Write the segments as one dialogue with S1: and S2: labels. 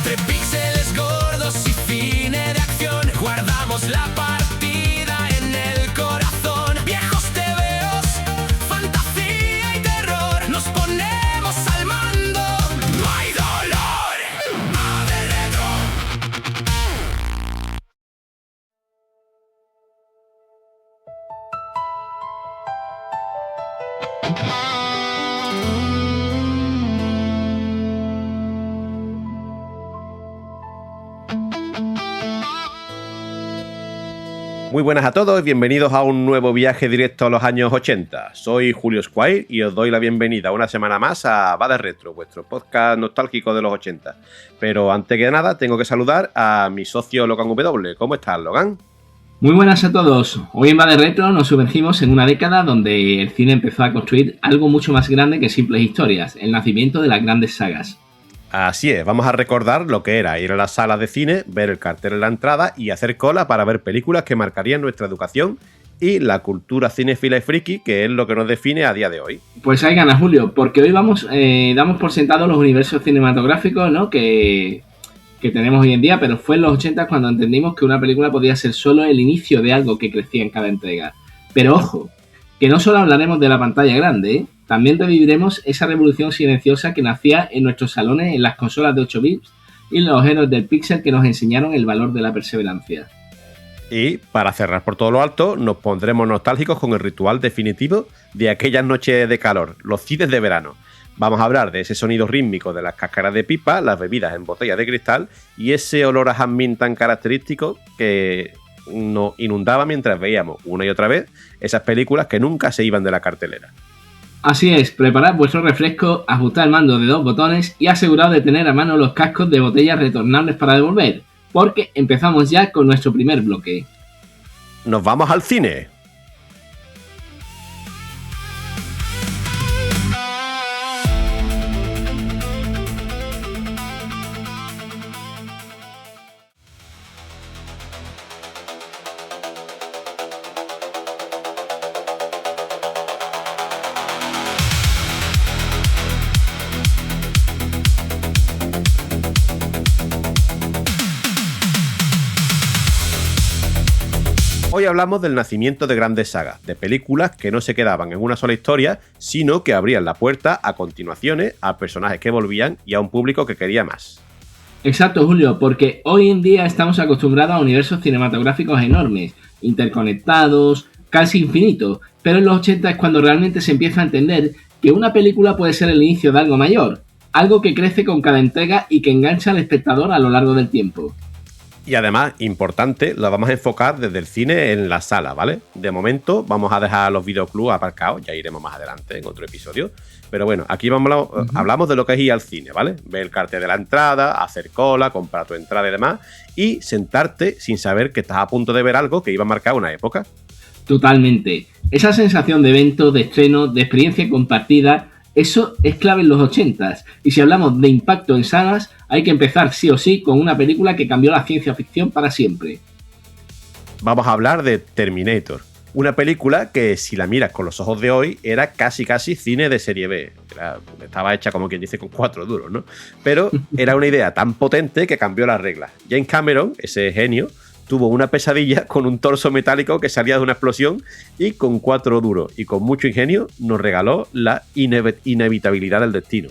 S1: Entre píxeles gordos y cine de acción, guardamos la partida en el corazón. Viejos tebeos, fantasía y terror, nos ponemos al mando. No hay dolor. Ave Retro.
S2: Muy buenas a todos y bienvenidos a un nuevo viaje directo a los años 80. Soy Julio Squire y os doy la bienvenida una semana más a Va de Retro, vuestro podcast nostálgico de los 80. Pero antes que nada tengo que saludar a mi socio Logan W. ¿Cómo estás, Logan?
S3: Muy buenas a todos. Hoy en Va de Retro nos sumergimos en una década donde el cine empezó a construir algo mucho más grande que simples historias, el nacimiento de las grandes sagas.
S2: Así es, vamos a recordar lo que era ir a las salas de cine, ver el cartel en la entrada y hacer cola para ver películas que marcarían nuestra educación y la cultura cinéfila y friki, que es lo que nos define a día de hoy.
S3: Pues hay ganas, Julio, porque hoy damos por sentado los universos cinematográficos, ¿no? que tenemos hoy en día, pero fue en los 80 cuando entendimos que una película podía ser solo el inicio de algo que crecía en cada entrega. Pero ojo, que no solo hablaremos de la pantalla grande, ¿eh? También reviviremos esa revolución silenciosa que nacía en nuestros salones, en las consolas de 8 bits y en los héroes del pixel que nos enseñaron el valor de la perseverancia.
S2: Y para cerrar por todo lo alto, nos pondremos nostálgicos con el ritual definitivo de aquellas noches de calor, los cines de verano. Vamos a hablar de ese sonido rítmico de las cáscaras de pipa, las bebidas en botellas de cristal y ese olor a jazmín tan característico que nos inundaba mientras veíamos una y otra vez esas películas que nunca se iban de la cartelera.
S3: Así es, preparad vuestro refresco, ajustad el mando de 2 botones y asegurad de tener a mano los cascos de botellas retornables para devolver, porque empezamos ya con nuestro primer bloque.
S2: ¡Nos vamos al cine! Hoy hablamos del nacimiento de grandes sagas, de películas que no se quedaban en una sola historia, sino que abrían la puerta a continuaciones, a personajes que volvían y a un público que quería más.
S3: Exacto, Julio, porque hoy en día estamos acostumbrados a universos cinematográficos enormes, interconectados, casi infinitos, pero en los 80 es cuando realmente se empieza a entender que una película puede ser el inicio de algo mayor, algo que crece con cada entrega y que engancha al espectador a lo largo del tiempo.
S2: Y además, importante, lo vamos a enfocar desde el cine en la sala, ¿vale? De momento vamos a dejar los videoclubs aparcados, ya iremos más adelante en otro episodio. Pero bueno, aquí hablamos de lo que es ir al cine, ¿vale? Ver el cartel de la entrada, hacer cola, comprar tu entrada y demás, y sentarte sin saber que estás a punto de ver algo que iba a marcar una época.
S3: Totalmente. Esa sensación de evento, de estreno, de experiencia compartida, eso es clave en los 80s. Y si hablamos de impacto en salas, hay que empezar sí o sí con una película que cambió la ciencia ficción para siempre.
S2: Vamos a hablar de Terminator. Una película que, si la miras con los ojos de hoy, era casi cine de serie B. Estaba hecha, como quien dice, con 4 duros, ¿no? Pero era una idea tan potente que cambió las reglas. James Cameron, ese genio, tuvo una pesadilla con un torso metálico que salía de una explosión y con 4 duros y con mucho ingenio nos regaló la inevitabilidad del destino.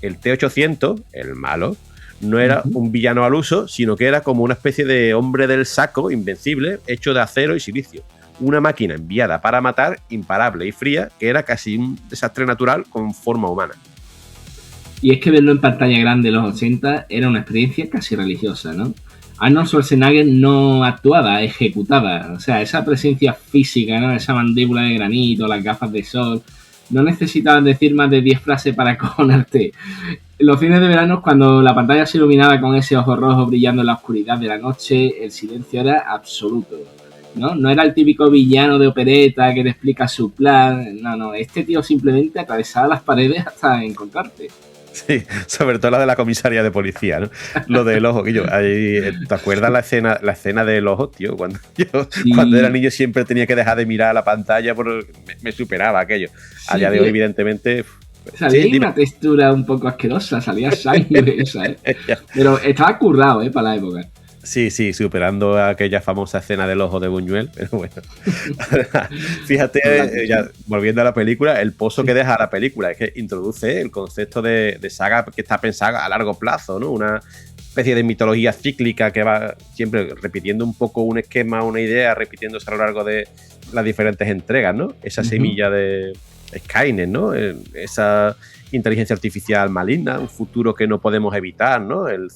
S2: El T-800, el malo, no era un villano al uso, sino que era como una especie de hombre del saco invencible hecho de acero y silicio. Una máquina enviada para matar, imparable y fría, que era casi un desastre natural con forma humana.
S3: Y es que verlo en pantalla grande en los 80 era una experiencia casi religiosa, ¿no? Arnold Schwarzenegger no actuaba, ejecutaba. O sea, esa presencia física, ¿no? Esa mandíbula de granito, las gafas de sol. No necesitaban decir más de 10 frases para acojonarte. En los cines de verano, cuando la pantalla se iluminaba con ese ojo rojo brillando en la oscuridad de la noche, el silencio era absoluto, ¿no? No era el típico villano de opereta que te explica su plan. No. Este tío simplemente atravesaba las paredes hasta encontrarte.
S2: Sí, sobre todo la de la comisaría de policía, ¿no? Lo del ojo, que yo, ahí, ¿te acuerdas la escena del ojo, tío? Cuando era niño siempre tenía que dejar de mirar a la pantalla porque me superaba aquello. A día de hoy, evidentemente,
S3: Salía
S2: Sí,
S3: una textura un poco asquerosa, salía sangre, ¿sabes? Pero estaba currado, para la época.
S2: Sí, superando aquella famosa escena del ojo de Buñuel, pero bueno. Fíjate, ya, volviendo a la película, el pozo que deja la película es que introduce el concepto de saga que está pensada a largo plazo, ¿no? Una especie de mitología cíclica que va siempre repitiendo un poco un esquema, una idea, repitiéndose a lo largo de las diferentes entregas, ¿no? Esa semilla de Skynet, ¿no? Esa inteligencia artificial maligna, un futuro que no podemos evitar, ¿no? El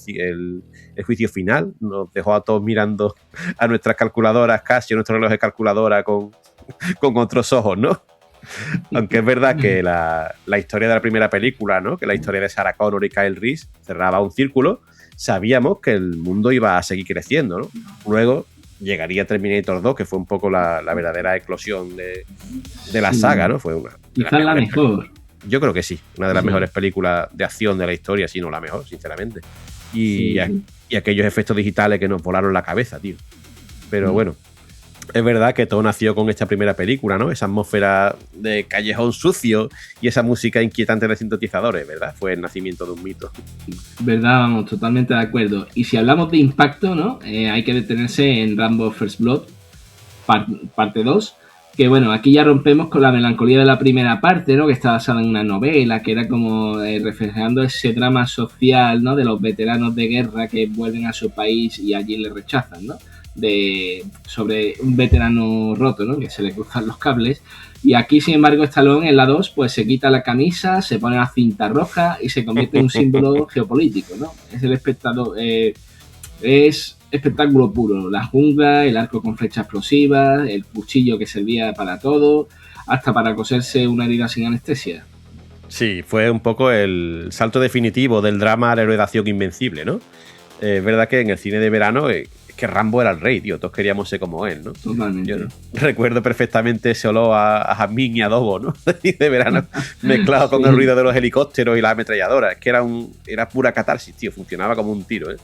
S2: juicio final nos dejó a todos mirando a nuestras calculadoras, casi a nuestros relojes de calculadora con otros ojos, ¿no? Aunque es verdad que la historia de la primera película, ¿no? Que la historia de Sarah Connor y Kyle Reese cerraba un círculo, sabíamos que el mundo iba a seguir creciendo, ¿no? Luego llegaría Terminator 2, que fue un poco la verdadera eclosión de la saga, ¿no? Fue una
S3: quizás la mejor.
S2: Yo creo que sí, una de las mejores películas de acción de la historia, si no la mejor, sinceramente. Y aquellos efectos digitales que nos volaron la cabeza, tío. Pero bueno, es verdad que todo nació con esta primera película, ¿no? Esa atmósfera de callejón sucio y esa música inquietante de sintetizadores, ¿verdad? Fue el nacimiento de un mito.
S3: Verdad, vamos, totalmente de acuerdo. Y si hablamos de impacto, ¿no? Hay que detenerse en Rambo First Blood, parte 2. Que bueno, aquí ya rompemos con la melancolía de la primera parte, ¿no? Que está basada en una novela, que era como reflejando ese drama social, ¿no? De los veteranos de guerra que vuelven a su país y allí le rechazan, ¿no? Sobre un veterano roto, ¿no? Que se le cruzan los cables. Y aquí, sin embargo, Stallone en la 2, pues se quita la camisa, se pone la cinta roja y se convierte en un símbolo geopolítico, ¿no? Es el espectador... es espectáculo puro, la jungla, el arco con flecha explosiva, el cuchillo que servía para todo, hasta para coserse una herida sin anestesia.
S2: Sí, fue un poco el salto definitivo del drama a la héroe de acción invencible, ¿no? Es verdad que en el cine de verano es que Rambo era el rey, tío, todos queríamos ser como él, ¿no?
S3: Totalmente.
S2: Yo recuerdo perfectamente ese olor a jazmín y adobo, ¿no? De verano, mezclado con el ruido de los helicópteros y las ametralladoras. Es que era pura catarsis, tío, funcionaba como un tiro, ¿eh?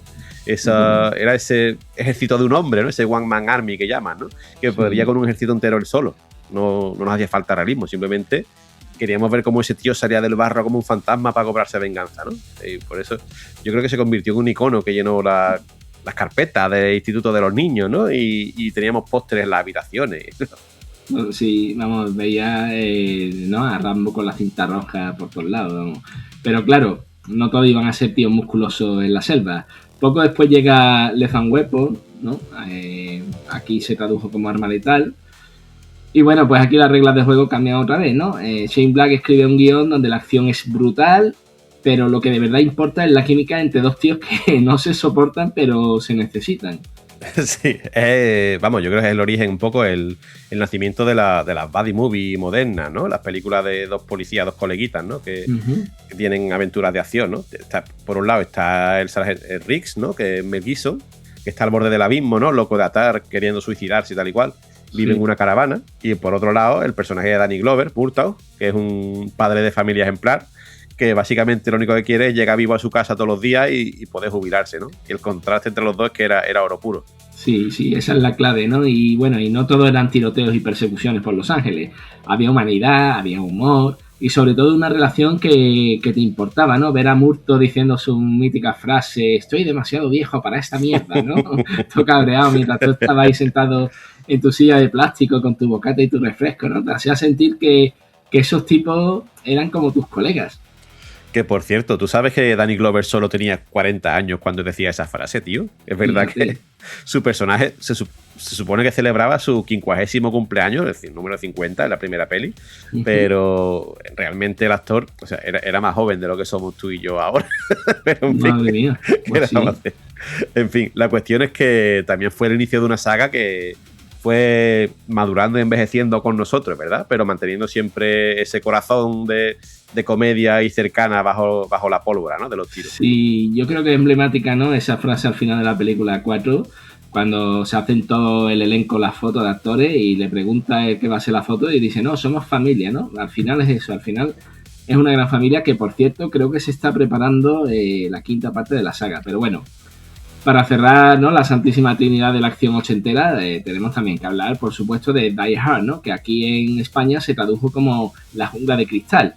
S2: Era ese ejército de un hombre, ¿no? Ese one man army que llaman, ¿no? Que podría con un ejército entero él solo. No nos hacía falta realismo, simplemente queríamos ver cómo ese tío salía del barro como un fantasma para cobrarse venganza, ¿no? Y por eso yo creo que se convirtió en un icono que llenó las carpetas del Instituto de los Niños, ¿no? Y teníamos pósteres en las habitaciones.
S3: Sí, vamos, veía ¿no? A Rambo con la cinta roja por todos lados, vamos. Pero claro, no todos iban a ser tíos musculosos en la selva. Poco después llega Lethal Weapon, ¿no? Aquí se tradujo como arma letal. Y bueno, pues aquí las reglas de juego cambian otra vez, ¿no? Shane Black escribe un guión donde la acción es brutal, pero lo que de verdad importa es la química entre dos tíos que no se soportan, pero se necesitan.
S2: Sí, vamos, yo creo que es el origen un poco el nacimiento de las buddy movie modernas, ¿no? Las películas de dos policías, dos coleguitas, ¿no? Que tienen aventuras de acción, ¿no? Por un lado está el sargento Riggs, ¿no? Que es Mel Gibson, que está al borde del abismo, ¿no? Loco de atar, queriendo suicidarse y tal y cual. Vive en una caravana. Y por otro lado, el personaje de Danny Glover, Murtaugh, que es un padre de familia ejemplar, que básicamente lo único que quiere es llegar vivo a su casa todos los días y poder jubilarse, ¿no? Y el contraste entre los dos es que era oro puro.
S3: Sí, esa es la clave, ¿no? Y bueno, y no todo eran tiroteos y persecuciones por Los Ángeles. Había humanidad, había humor y sobre todo una relación que te importaba, ¿no? Ver a Murtaugh diciendo su mítica frase, estoy demasiado viejo para esta mierda, ¿no? Todo cabreado mientras tú estabas ahí sentado en tu silla de plástico con tu bocata y tu refresco, ¿no? Te hacía sentir que esos tipos eran como tus colegas.
S2: Que por cierto, ¿tú sabes que Danny Glover solo tenía 40 años cuando decía esa frase, tío? Es verdad que su personaje se supone que celebraba su 50º cumpleaños, es decir, número 50 en la primera peli, pero realmente el actor, o sea, era más joven de lo que somos tú y yo ahora. Pero en fin,
S3: madre mía, pues sí.
S2: En fin, la cuestión es que también fue el inicio de una saga que fue madurando y envejeciendo con nosotros, ¿verdad? Pero manteniendo siempre ese corazón de comedia y cercana bajo la pólvora, ¿no? De los tiros.
S3: Sí, yo creo que es emblemática, ¿no? Esa frase al final de la película 4, cuando se hacen todo el elenco las fotos de actores y le pregunta qué va a ser la foto y dice, no, somos familia, ¿no? Al final es eso, al final es una gran familia que, por cierto, creo que se está preparando la quinta parte de la saga. Pero bueno, para cerrar, ¿no? La santísima trinidad de la acción ochentera, tenemos también que hablar, por supuesto, de Die Hard, ¿no? Que aquí en España se tradujo como La jungla de cristal.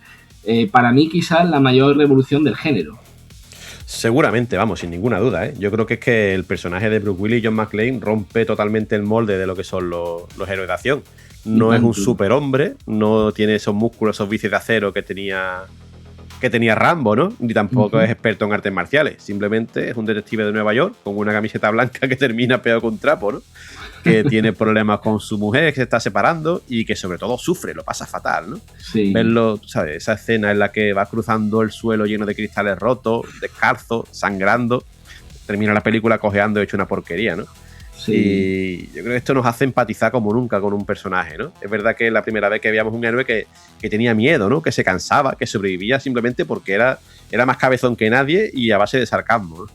S3: para mí quizás la mayor revolución del género.
S2: Seguramente, vamos, sin ninguna duda, ¿eh? Yo creo que es que el personaje de Bruce Willis, John McClane, rompe totalmente el molde de lo que son los héroes de acción. No es un superhombre, no tiene esos músculos, esos bíceps de acero que tenía Rambo, ¿no? Ni tampoco es experto en artes marciales. Simplemente es un detective de Nueva York con una camiseta blanca que termina pegado con un trapo, ¿no? Que tiene problemas con su mujer, que se está separando y que sobre todo sufre, lo pasa fatal, ¿no?
S3: Sí.
S2: Verlo, ¿sabes? Esa escena en la que va cruzando el suelo lleno de cristales rotos, descalzo, sangrando, termina la película cojeando hecho una porquería, ¿no?
S3: Sí.
S2: Y yo creo que esto nos hace empatizar como nunca con un personaje, ¿no? Es verdad que es la primera vez que veíamos un héroe que tenía miedo, ¿no? Que se cansaba, que sobrevivía simplemente porque era más cabezón que nadie y a base de sarcasmo, ¿no?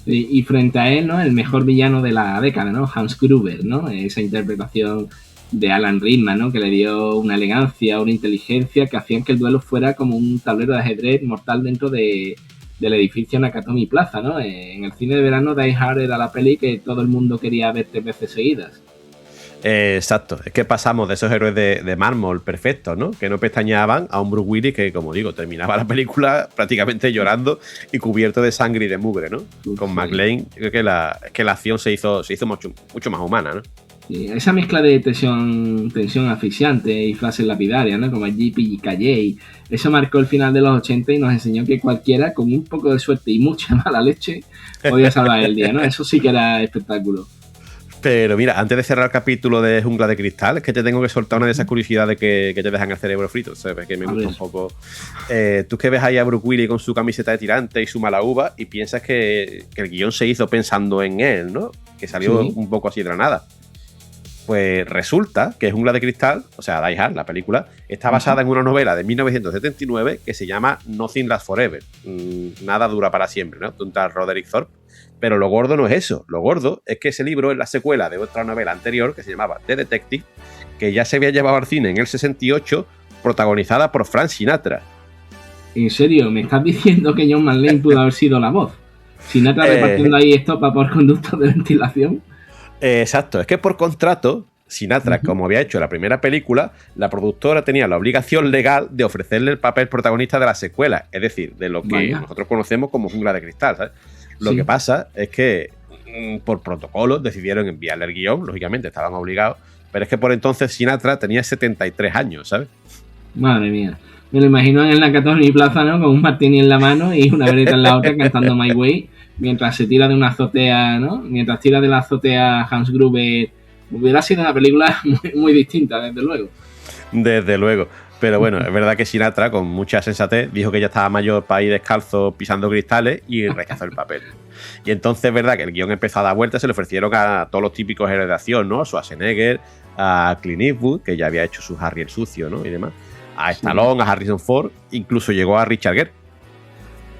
S3: Y frente a él, ¿no? El mejor villano de la década, ¿no? Hans Gruber, ¿no? Esa interpretación de Alan Rickman, ¿no? Que le dio una elegancia, una inteligencia que hacían que el duelo fuera como un tablero de ajedrez mortal dentro del edificio Nakatomi Plaza, ¿no? En el cine de verano, Die Hard era la peli que todo el mundo quería ver 3 veces seguidas.
S2: Exacto, es que pasamos de esos héroes de mármol perfectos, ¿no? Que no pestañeaban a un Bruce Willis que, como digo, terminaba la película prácticamente llorando y cubierto de sangre y de mugre, ¿no? Con McClane, yo creo que la acción se hizo mucho más humana, ¿no?
S3: Sí, esa mezcla de tensión asfixiante y frases lapidarias, ¿no? Como el Yippee-ki-yay, eso marcó el final de los 80 y nos enseñó que cualquiera con un poco de suerte y mucha mala leche podía salvar el día, ¿no? Eso sí que era espectáculo.
S2: Pero mira, antes de cerrar el capítulo de Jungla de Cristal, es que te tengo que soltar una de esas curiosidades que te dejan el cerebro frito, ¿sabes? Que me gusta un poco. Tú que ves ahí a Bruce Willis con su camiseta de tirante y su mala uva y piensas que el guión se hizo pensando en él, ¿no? Que salió un poco así de la nada. Pues resulta que Jungla de Cristal, o sea, Die Hard, la película, está basada en una novela de 1979 que se llama Nothing Lasts Forever. Nada dura para siempre, ¿no? De un tal Roderick Thorp. Pero lo gordo no es eso. Lo gordo es que ese libro es la secuela de otra novela anterior que se llamaba The Detective, que ya se había llevado al cine en el 68, protagonizada por Frank Sinatra.
S3: ¿En serio? ¿Me estás diciendo que John McClane pudo haber sido la voz? ¿Sinatra repartiendo ahí estopa por conductos de ventilación?
S2: Exacto. Es que por contrato, Sinatra, como había hecho la primera película, la productora tenía la obligación legal de ofrecerle el papel protagonista de la secuela, es decir, de lo que nosotros conocemos como Jungla de Cristal, ¿sabes? Lo que pasa es que por protocolo decidieron enviarle el guión, lógicamente estaban obligados, pero es que por entonces Sinatra tenía 73 años, ¿sabes?
S3: Madre mía. Me lo imagino en la Nakatomi Plaza, ¿no? Con un martini en la mano y una vereta en la otra cantando My Way, mientras se tira de una azotea, ¿no? Mientras tira de la azotea Hans Gruber. Hubiera sido una película muy, muy distinta, desde luego.
S2: Desde luego. Pero bueno, es verdad que Sinatra, con mucha sensatez, dijo que ya estaba mayor para ir descalzo pisando cristales y rechazó el papel. Y entonces es verdad que el guión empezó a dar vueltas, se le ofrecieron a todos los típicos héroes de acción, ¿no? A Schwarzenegger, a Clint Eastwood, que ya había hecho su Harry el Sucio, ¿no? Y demás. A Stallone, a Harrison Ford, incluso llegó a Richard Gere.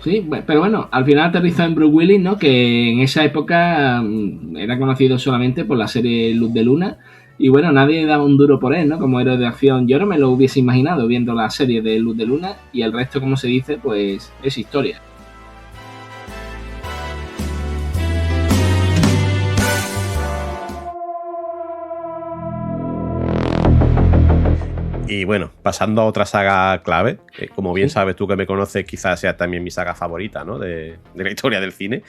S3: Sí, pero bueno, al final aterrizó en Bruce Willis, ¿no? Que en esa época era conocido solamente por la serie Luz de Luna. Y bueno, nadie daba un duro por él, ¿no? Como héroe de acción. Yo no me lo hubiese imaginado viendo la serie de Luz de Luna. Y el resto, como se dice, pues es historia.
S2: Y bueno, pasando a otra saga clave, que como bien sabes tú que me conoces, quizás sea también mi saga favorita, ¿no? De la historia del cine.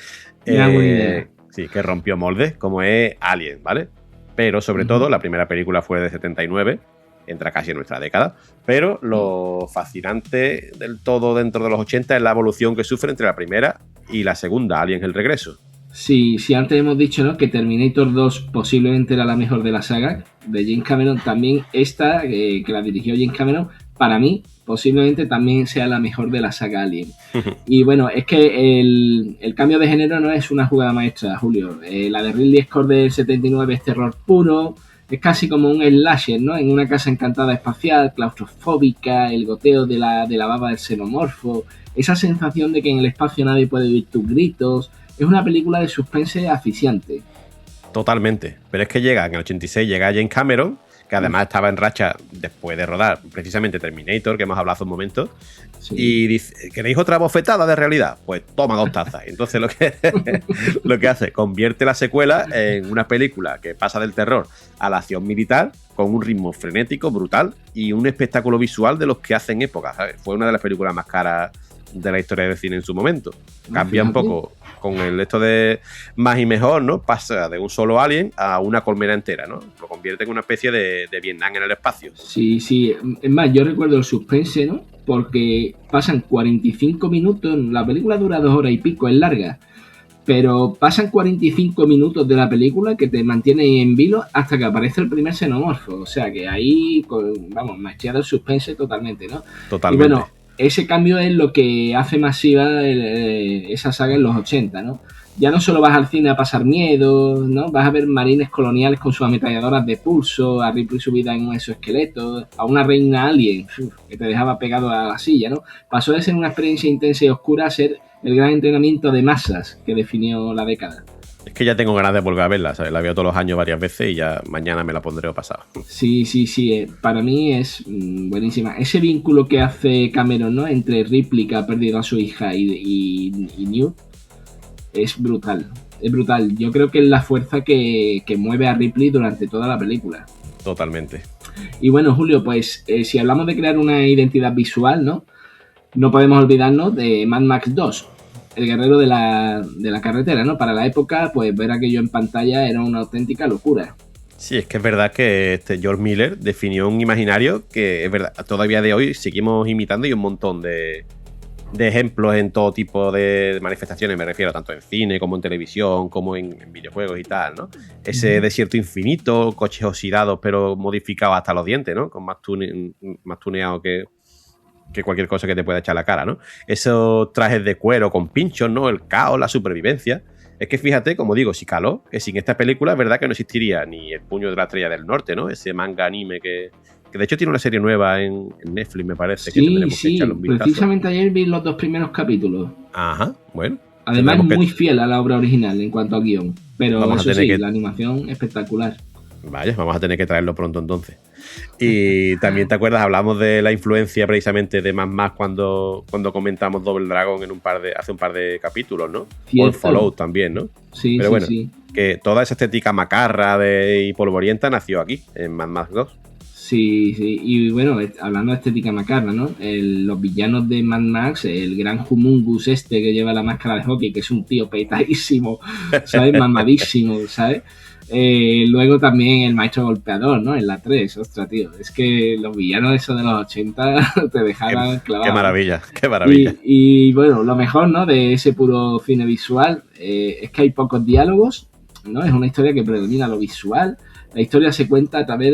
S2: Sí, que rompió moldes, como es Alien, ¿vale? Pero sobre todo, la primera película fue de 79, entra casi en nuestra década, pero lo fascinante del todo dentro de los 80 es la evolución que sufre entre la primera y la segunda, Alien el regreso.
S3: Sí, antes hemos dicho, ¿no? Que Terminator 2 posiblemente era la mejor de la saga de James Cameron, también esta, que la dirigió James Cameron, para mí posiblemente también sea la mejor de la saga Alien. Y bueno, es que el cambio de género no es una jugada maestra, Julio. La de Ridley Scott del 79 es terror puro, es casi como un slasher, ¿no? En una casa encantada espacial, claustrofóbica, el goteo de la baba del xenomorfo, esa sensación de que en el espacio nadie puede oír tus gritos. Es una película de suspense asfixiante.
S2: Totalmente. Pero es que en el 86 llega James Cameron, que además estaba en racha después de rodar precisamente Terminator, que hemos hablado hace un momento,
S3: Sí.
S2: y dice, ¿queréis otra bofetada de realidad? Pues toma 2 tazas. Y entonces lo que hace, convierte la secuela en una película que pasa del terror a la acción militar con un ritmo frenético, brutal y un espectáculo visual de los que hacen época, ¿sabes? Fue una de las películas más caras de la historia del cine en su momento. Cambia un poco con el esto de más y mejor, ¿no? Pasa de un solo alien a una colmena entera, ¿no? Lo convierte en una especie de Vietnam en el espacio.
S3: Sí, sí. Es más, yo recuerdo el suspense, ¿no? Porque pasan 45 minutos, la película dura 2 horas y pico, es larga, pero pasan 45 minutos de la película que te mantiene en vilo hasta que aparece el primer xenomorfo. O sea que ahí, vamos, macheado el suspense totalmente, ¿no?
S2: Totalmente.
S3: Y bueno, ese cambio es lo que hace masiva esa saga en los 80, ¿no? Ya no solo vas al cine a pasar miedo, ¿no? Vas a ver marines coloniales con sus ametralladoras de pulso, a Ripley subida en un exoesqueleto, a una reina alien que te dejaba pegado a la silla, ¿no? Pasó de ser una experiencia intensa y oscura a ser el gran entrenamiento de masas que definió la década.
S2: Es que ya tengo ganas de volver a verla, ¿sabes? La veo todos los años varias veces y ya mañana me la pondré o pasado.
S3: Sí, sí, sí. Para mí es buenísima. Ese vínculo que hace Cameron, ¿no? Entre Ripley, que ha perdido a su hija, y Newt, es brutal. Es brutal. Yo creo que es la fuerza que mueve a Ripley durante toda la película.
S2: Totalmente.
S3: Y bueno, Julio, pues si hablamos de crear una identidad visual, ¿no? No podemos olvidarnos de Mad Max 2, el guerrero de la carretera, ¿no? Para la época, pues ver aquello en pantalla era una auténtica locura.
S2: Sí, es que es verdad que George Miller definió un imaginario que es verdad, todavía de hoy seguimos imitando y un montón de ejemplos en todo tipo de manifestaciones, me refiero tanto en cine como en televisión, como en videojuegos y tal, ¿no? Ese desierto infinito, coches oxidados pero modificados hasta los dientes, ¿no? Con más tuneado que cualquier cosa que te pueda echar a la cara, ¿no? Esos trajes de cuero con pinchos, ¿no? El caos, la supervivencia. Es que fíjate, como digo, si caló, que sin esta película es verdad que no existiría ni El puño de la estrella del norte, ¿no? Ese manga anime que de hecho tiene una serie nueva en Netflix, me parece, que tendremos que echarle un vistazo.
S3: Precisamente ayer vi los 2 primeros capítulos.
S2: Ajá, bueno.
S3: Además muy fiel a la obra original en cuanto a guión, pero eso sí, la animación espectacular.
S2: Vaya, vamos a tener que traerlo pronto entonces. Y también te acuerdas, hablamos de la influencia precisamente de Mad Max cuando comentamos Double Dragon hace un par de capítulos, ¿no? O Fallout también, ¿no?
S3: Sí,
S2: pero
S3: sí,
S2: bueno,
S3: sí.
S2: Que toda esa estética macarra y polvorienta nació aquí, en Mad Max 2.
S3: Sí, sí, y bueno, hablando de estética macarra, ¿no? Los villanos de Mad Max, el gran Humungus que lleva la máscara de hockey, que es un tío petadísimo, ¿sabes? Mamadísimo, ¿sabes? Luego también el maestro golpeador, ¿no? En la 3, ostras, tío. Es que los villanos esos de los 80 te dejaban clavado.
S2: Qué maravilla, qué maravilla.
S3: Y bueno, lo mejor, ¿no? De ese puro cine visual es que hay pocos diálogos, ¿no? Es una historia que predomina lo visual. La historia se cuenta a través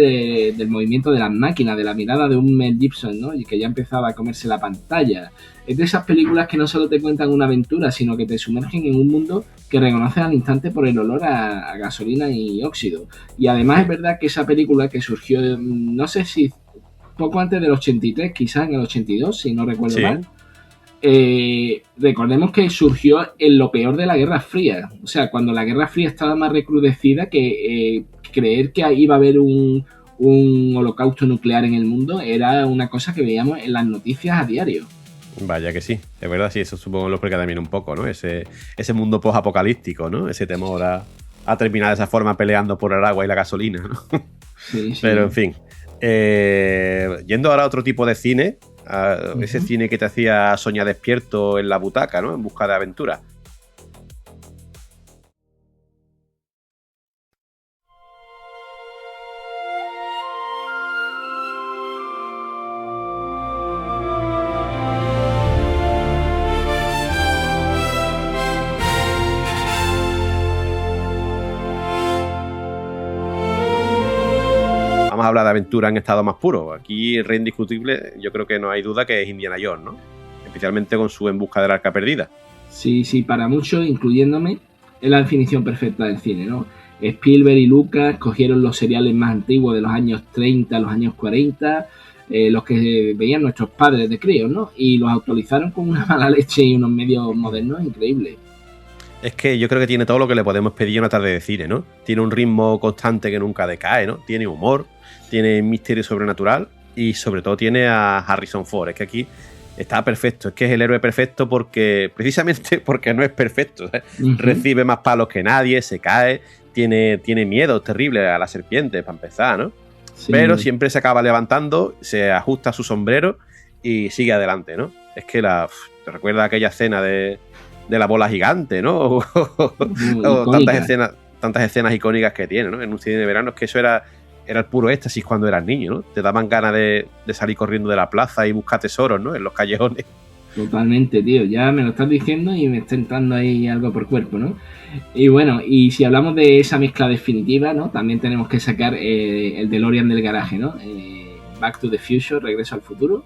S3: del movimiento de las máquinas, de la mirada de un Mel Gibson, ¿no? Y que ya empezaba a comerse la pantalla. Es de esas películas que no solo te cuentan una aventura, sino que te sumergen en un mundo que reconoces al instante por el olor a gasolina y óxido. Y además es verdad que esa película que surgió, no sé si poco antes del 83, quizás en el 82, si no recuerdo mal. Recordemos que surgió en lo peor de la Guerra Fría. O sea, cuando la Guerra Fría estaba más recrudecida, que creer que iba a haber un holocausto nuclear en el mundo era una cosa que veíamos en las noticias a diario.
S2: Vaya que sí, es verdad, sí, eso supongo lo explica también un poco, ¿no? Ese mundo post-apocalíptico, ¿no? Ese temor a terminar de esa forma peleando por el agua y la gasolina, ¿no? Sí, sí. Pero en fin, yendo ahora a otro tipo de cine, ese cine que te hacía soñar despierto en la butaca, ¿no? En busca de aventura. Habla de aventura en estado más puro. Aquí el rey indiscutible, yo creo que no hay duda que es Indiana Jones, ¿no? Especialmente con su En busca del arca perdida.
S3: Sí, sí, para muchos, incluyéndome, es la definición perfecta del cine, ¿no? Spielberg y Lucas cogieron los seriales más antiguos de los años 30, los años 40, los que veían nuestros padres de críos, ¿no? Y los actualizaron con una mala leche y unos medios modernos increíbles.
S2: Es que yo creo que tiene todo lo que le podemos pedir a una tarde de cine, ¿no? Tiene un ritmo constante que nunca decae, ¿no? Tiene humor, tiene misterio sobrenatural y sobre todo tiene a Harrison Ford. Es que aquí está perfecto, es que es el héroe perfecto precisamente porque no es perfecto, ¿eh? Recibe más palos que nadie, se cae, tiene miedo terrible a la serpiente, para empezar, ¿no? Sí. Pero siempre se acaba levantando, se ajusta a su sombrero y sigue adelante, ¿no? Es que te recuerda aquella escena de la bola gigante, ¿no? O tantas escenas icónicas que tiene, ¿no? En un cine de verano, es que eso era el puro éxtasis cuando eras niño, ¿no? Te daban ganas de salir corriendo de la plaza y buscar tesoros, ¿no? En los callejones.
S3: Totalmente, tío. Ya me lo estás diciendo y me está entrando ahí algo por cuerpo, ¿no? Y bueno, y si hablamos de esa mezcla definitiva, ¿no? También tenemos que sacar el DeLorean del garaje, ¿no? Back to the Future, Regreso al Futuro.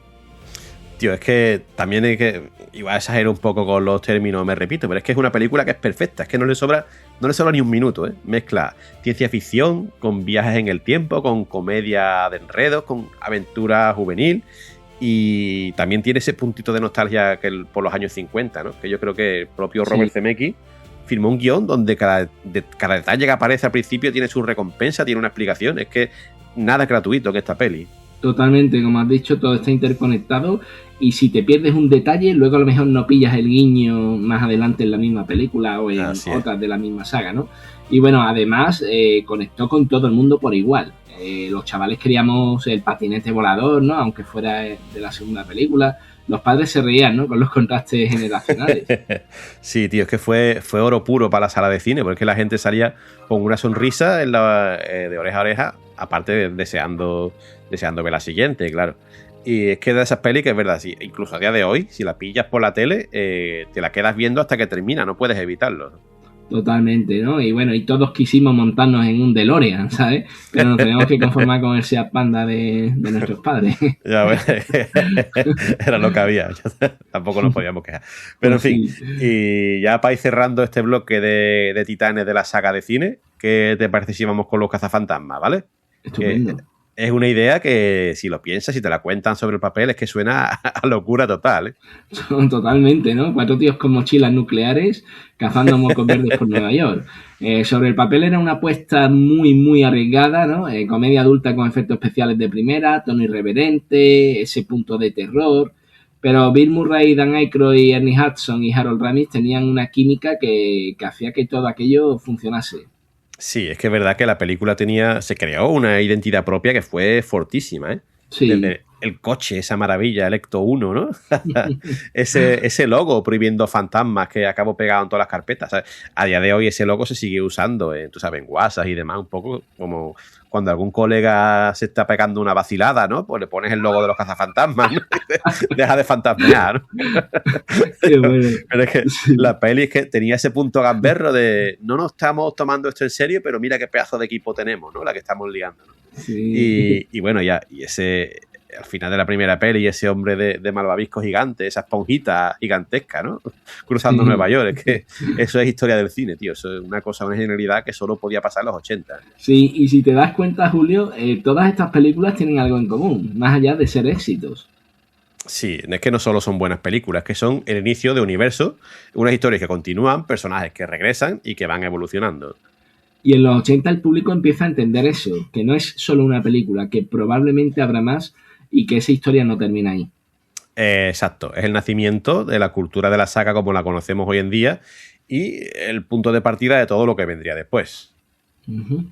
S2: Tío, es que también hay que... Igual exagero un poco con los términos, me repito, pero es que es una película que es perfecta, es que no le sobra ni un minuto, ¿eh? Mezcla ciencia ficción con viajes en el tiempo, con comedia de enredos, con aventura juvenil y también tiene ese puntito de nostalgia por los años 50, ¿no? Que yo creo que el propio Robert Zemeckis firmó un guión donde cada detalle que aparece al principio tiene su recompensa, tiene una explicación, es que nada es gratuito en esta peli.
S3: Totalmente, como has dicho, todo está interconectado y si te pierdes un detalle, luego a lo mejor no pillas el guiño más adelante en la misma película o en otras de la misma saga, ¿no? Y bueno, además conectó con todo el mundo por igual. Los chavales queríamos el patinete volador, ¿no? Aunque fuera de la segunda película. Los padres se reían, ¿no? Con los contrastes generacionales.
S2: Sí, tío, es que fue oro puro para la sala de cine, porque la gente salía con una sonrisa de oreja a oreja, aparte deseando ver la siguiente, claro. Y es que de esas pelis que es verdad, sí, incluso a día de hoy, si la pillas por la tele, te la quedas viendo hasta que termina, no puedes evitarlo.
S3: Totalmente, ¿no? Y bueno, y todos quisimos montarnos en un DeLorean, ¿sabes? Pero nos teníamos que conformar con el Seat Panda de nuestros padres.
S2: Ya, bueno, era lo que había, tampoco nos podíamos quejar. Pero en fin, y ya para ir cerrando este bloque de titanes de la saga de cine, ¿qué te parece si vamos con los cazafantasmas, ¿vale?
S3: Estupendo.
S2: Es una idea que, si lo piensas, si te la cuentan sobre el papel, es que suena a locura total, ¿eh?
S3: Totalmente, ¿no? 4 tíos con mochilas nucleares cazando mocos verdes por Nueva York. Sobre el papel era una apuesta muy, muy arriesgada, ¿no? Comedia adulta con efectos especiales de primera, tono irreverente, ese punto de terror. Pero Bill Murray, Dan Aykroyd, Ernie Hudson y Harold Ramis tenían una química que hacía que todo aquello funcionase.
S2: Sí, es que es verdad que la película se creó una identidad propia que fue fortísima, ¿eh?
S3: Sí.
S2: Desde el coche, esa maravilla, el Ecto 1, ¿no? ese logo prohibiendo fantasmas que acabó pegado en todas las carpetas, ¿sabes? A día de hoy ese logo se sigue usando, tú sabes, en WhatsApp y demás, un poco como cuando algún colega se está pegando una vacilada, ¿no? Pues le pones el logo de los cazafantasmas, ¿no? Deja de fantasmear, ¿no?
S3: Qué bueno.
S2: Pero es que la peli es que tenía ese punto gamberro de no nos estamos tomando esto en serio, pero mira qué pedazo de equipo tenemos, ¿no? La que estamos liando, ¿no?
S3: Sí.
S2: Y bueno, ya, y ese al final de la primera peli, ese hombre de malvavisco gigante, esa esponjita gigantesca, ¿no? Cruzando Nueva York, es que eso es historia del cine, tío, eso es una genialidad que solo podía pasar en los 80.
S3: Sí, y si te das cuenta, Julio, todas estas películas tienen algo en común, más allá de ser éxitos.
S2: Sí, es que no solo son buenas películas, que son el inicio de universos, unas historias que continúan, personajes que regresan y que van evolucionando.
S3: Y en los 80 el público empieza a entender eso, que no es solo una película, que probablemente habrá más y que esa historia no termina ahí.
S2: Exacto, es el nacimiento de la cultura de la saga como la conocemos hoy en día y el punto de partida de todo lo que vendría después.
S3: Uh-huh.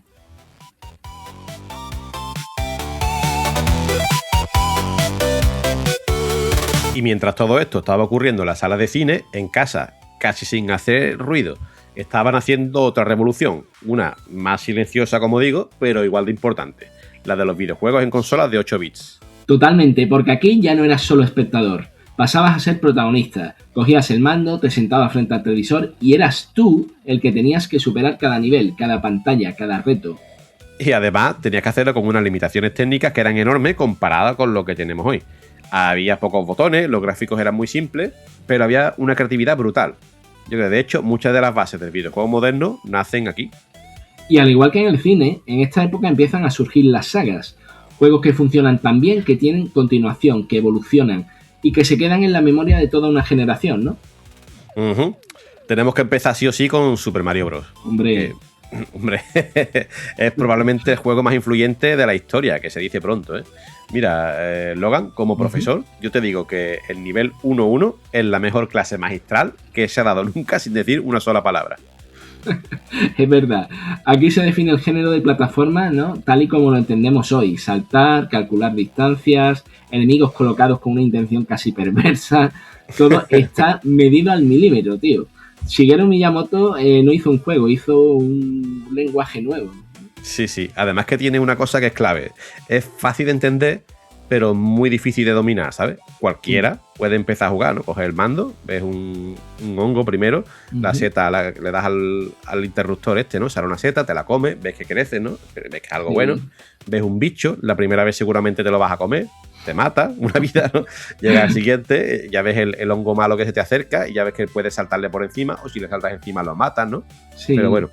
S2: Y mientras todo esto estaba ocurriendo en la sala de cine, en casa, casi sin hacer ruido, estaban haciendo otra revolución, una más silenciosa, como digo, pero igual de importante, la de los videojuegos en consolas de 8 bits.
S3: Totalmente, porque aquí ya no eras solo espectador, pasabas a ser protagonista, cogías el mando, te sentabas frente al televisor y eras tú el que tenías que superar cada nivel, cada pantalla, cada reto.
S2: Y además tenías que hacerlo con unas limitaciones técnicas que eran enormes comparadas con lo que tenemos hoy. Había pocos botones, los gráficos eran muy simples, pero había una creatividad brutal. Yo creo que de hecho muchas de las bases del videojuego moderno nacen aquí.
S3: Y al igual que en el cine, en esta época empiezan a surgir las sagas. Juegos que funcionan tan bien, que tienen continuación, que evolucionan y que se quedan en la memoria de toda una generación, ¿no?
S2: Uh-huh. tenemos que empezar sí o sí con Super Mario Bros.
S3: Hombre,
S2: Hombre, es probablemente el juego más influyente de la historia, que se dice pronto, ¿eh? Mira, Logan, como profesor, yo te digo que el nivel 1-1 es la mejor clase magistral que se ha dado nunca sin decir una sola palabra.
S3: es verdad. Aquí se define el género de plataforma, ¿no? Tal y como lo entendemos hoy. Saltar, calcular distancias, enemigos colocados con una intención casi perversa. Todo está medido al milímetro, tío. Shigeru Miyamoto no hizo un juego, hizo un lenguaje nuevo.
S2: Sí, sí. Además que tiene una cosa que es clave. Es fácil de entender, pero muy difícil de dominar, ¿sabes? Cualquiera puede empezar a jugar, ¿no? Coges el mando, ves un hongo primero, la seta le das al interruptor ¿no? Sale una seta, te la comes, ves que crece, ¿no? Ves que es algo bueno. Ves un bicho, la primera vez seguramente te lo vas a comer, te mata una vida, ¿no? Llega al siguiente, ya ves el hongo malo que se te acerca y ya ves que puedes saltarle por encima, o si le saltas encima lo matas, ¿no?
S3: Sí.
S2: Pero bueno,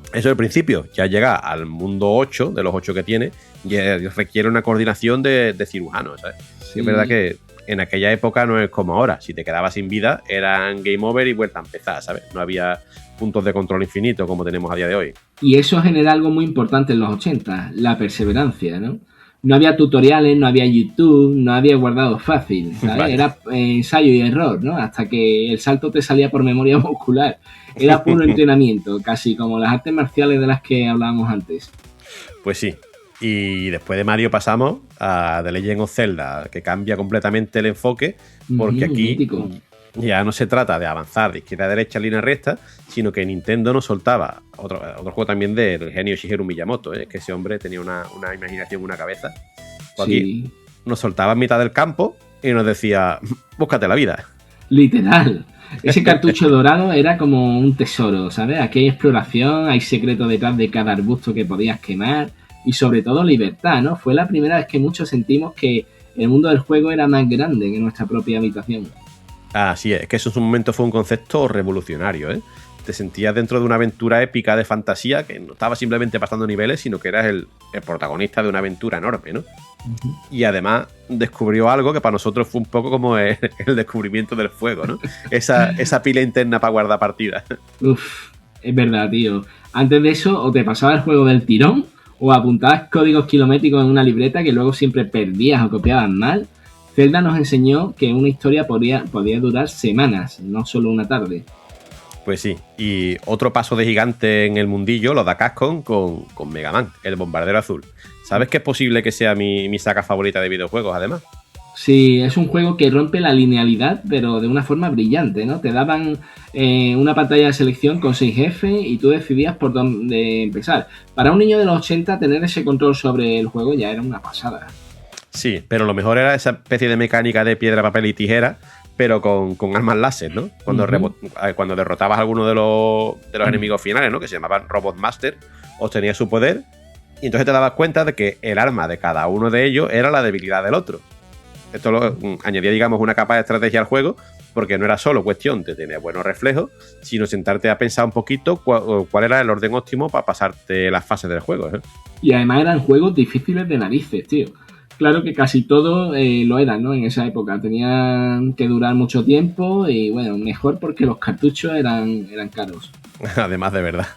S2: eso es el principio. Ya llega al mundo 8, de los 8 que tiene, y requiere una coordinación de cirujanos, ¿sabes? Sí. Es verdad que en aquella época no es como ahora. Si te quedabas sin vida, eran game over y vuelta a empezar, ¿sabes? No había puntos de control infinito como tenemos a día de hoy.
S3: Y eso genera algo muy importante en los 80, la perseverancia, ¿no? No había tutoriales, no había YouTube, no había guardado fácil, ¿sabes? Vale. Era ensayo y error, ¿no? Hasta que el salto te salía por memoria muscular. Era puro entrenamiento, casi como las artes marciales de las que hablábamos antes.
S2: Pues sí. Y después de Mario pasamos a The Legend of Zelda, que cambia completamente el enfoque, porque aquí mítico. Ya no se trata de avanzar de izquierda a derecha en línea recta, sino que Nintendo nos soltaba otro juego también del genio Shigeru Miyamoto, ¿eh? Que ese hombre tenía una imaginación, una cabeza. Pues aquí sí. Nos soltaba en mitad del campo y nos decía, búscate la vida.
S3: Literal. Ese cartucho dorado era como un tesoro, ¿sabes? Aquí hay exploración, hay secreto detrás de cada arbusto que podías quemar y sobre todo libertad, ¿no? Fue la primera vez que muchos sentimos que el mundo del juego era más grande que nuestra propia habitación.
S2: Así es que eso en su momento fue un concepto revolucionario, ¿eh? Te sentías dentro de una aventura épica de fantasía que no estaba simplemente pasando niveles, sino que eras el protagonista de una aventura enorme, ¿no? Uh-huh. Y además descubrió algo que para nosotros fue un poco como el descubrimiento del fuego, ¿no? Esa pila interna para guardar partidas.
S3: Uf, es verdad, tío. Antes de eso, o te pasaba el juego del tirón, o apuntabas códigos kilométricos en una libreta que luego siempre perdías o copiabas mal. Zelda nos enseñó que una historia podía durar semanas, no solo una tarde.
S2: Pues sí, y otro paso de gigante en el mundillo lo da Capcom con Mega Man, el bombardero azul. ¿Sabes que es posible que sea mi saga favorita de videojuegos, además?
S3: Sí, es un juego que rompe la linealidad, pero de una forma brillante, ¿no? Te daban una pantalla de selección con 6 jefes y tú decidías por dónde empezar. Para un niño de los 80, tener ese control sobre el juego ya era una pasada.
S2: Sí, pero lo mejor era esa especie de mecánica de piedra, papel y tijera, pero con armas láser, ¿no? Cuando derrotabas a alguno de los enemigos finales, ¿no? Que se llamaban Robot Master, obtenía su poder y entonces te dabas cuenta de que el arma de cada uno de ellos era la debilidad del otro. Esto añadía, digamos, una capa de estrategia al juego, porque no era solo cuestión de tener buenos reflejos, sino sentarte a pensar un poquito cuál era el orden óptimo para pasarte las fases del juego, ¿eh?
S3: Y además eran juegos difíciles de narices, tío. Claro que casi todo lo eran, ¿no? En esa época tenían que durar mucho tiempo y, bueno, mejor porque los cartuchos eran caros.
S2: Además, de verdad.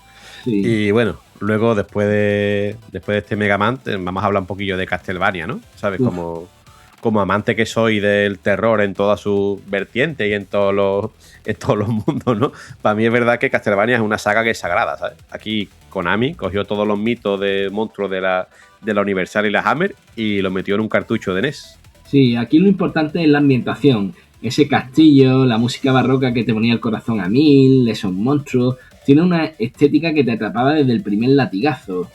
S3: Sí.
S2: Y bueno, luego después de este Mega Man vamos a hablar un poquillo de Castlevania, ¿no? ¿Sabes? Como amante que soy del terror en todas sus vertientes y en todos los mundos, ¿no? Para mí es verdad que Castlevania es una saga que es sagrada, ¿sabes? Aquí Konami cogió todos los mitos de monstruos de la Universal y la Hammer y los metió en un cartucho de NES.
S3: Sí, aquí lo importante es la ambientación. Ese castillo, la música barroca que te ponía el corazón a mil, esos monstruos. Tiene una estética que te atrapaba desde el primer latigazo.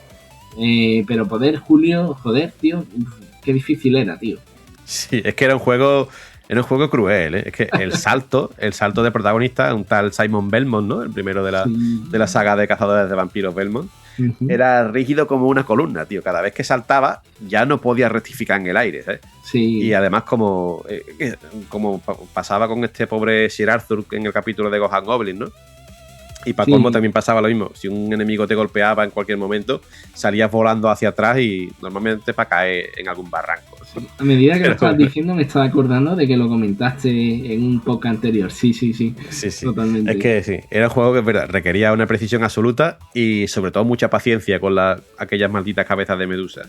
S3: Pero Julio, joder, tío, qué difícil era, tío.
S2: Sí, es que era un juego cruel, ¿eh? Es que el salto de protagonista, un tal Simon Belmont, ¿no? El primero de la saga de cazadores de vampiros Belmont. Uh-huh. Era rígido como una columna, tío. Cada vez que saltaba ya no podía rectificar en el aire, ¿sabes?
S3: Sí.
S2: Y además como pasaba con este pobre Sir Arthur en el capítulo de Gohan Goblin, ¿no? Y para colmo también pasaba lo mismo. Si un enemigo te golpeaba en cualquier momento, salías volando hacia atrás y normalmente para caer en algún barranco.
S3: A medida que
S2: Pero
S3: lo estabas
S2: bueno.
S3: diciendo me estaba acordando de que lo comentaste en un podcast anterior. Sí,
S2: Sí.
S3: totalmente.
S2: Es que sí, era un juego que es verdad, requería una precisión absoluta y sobre todo mucha paciencia con aquellas malditas cabezas de medusa.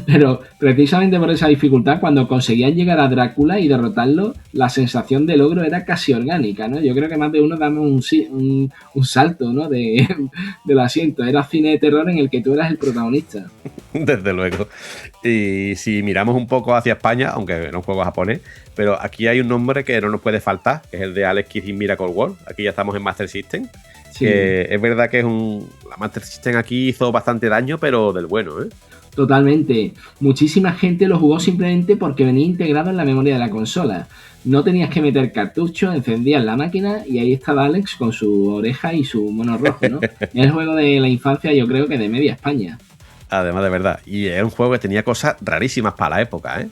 S3: Pero precisamente por esa dificultad, cuando conseguías llegar a Drácula y derrotarlo, la sensación de logro era casi orgánica, ¿no? Yo creo que más de uno dame un salto, ¿no? Del asiento. Era cine de terror en el que tú eras el protagonista.
S2: Desde luego. Y si miramos un poco hacia España, aunque era un juego japonés, pero aquí hay un nombre que no nos puede faltar, que es el de Alex Kidd in Miracle World. Aquí ya estamos en Master System.
S3: Sí.
S2: Que es verdad que la Master System aquí hizo bastante daño, pero del bueno, ¿eh?
S3: Totalmente. Muchísima gente lo jugó simplemente porque venía integrado en la memoria de la consola. No tenías que meter cartucho, encendías la máquina y ahí estaba Alex con su oreja y su mono rojo, ¿no? Es el juego de la infancia, yo creo que de media España.
S2: Además, de verdad. Y era un juego que tenía cosas rarísimas para la época, ¿eh?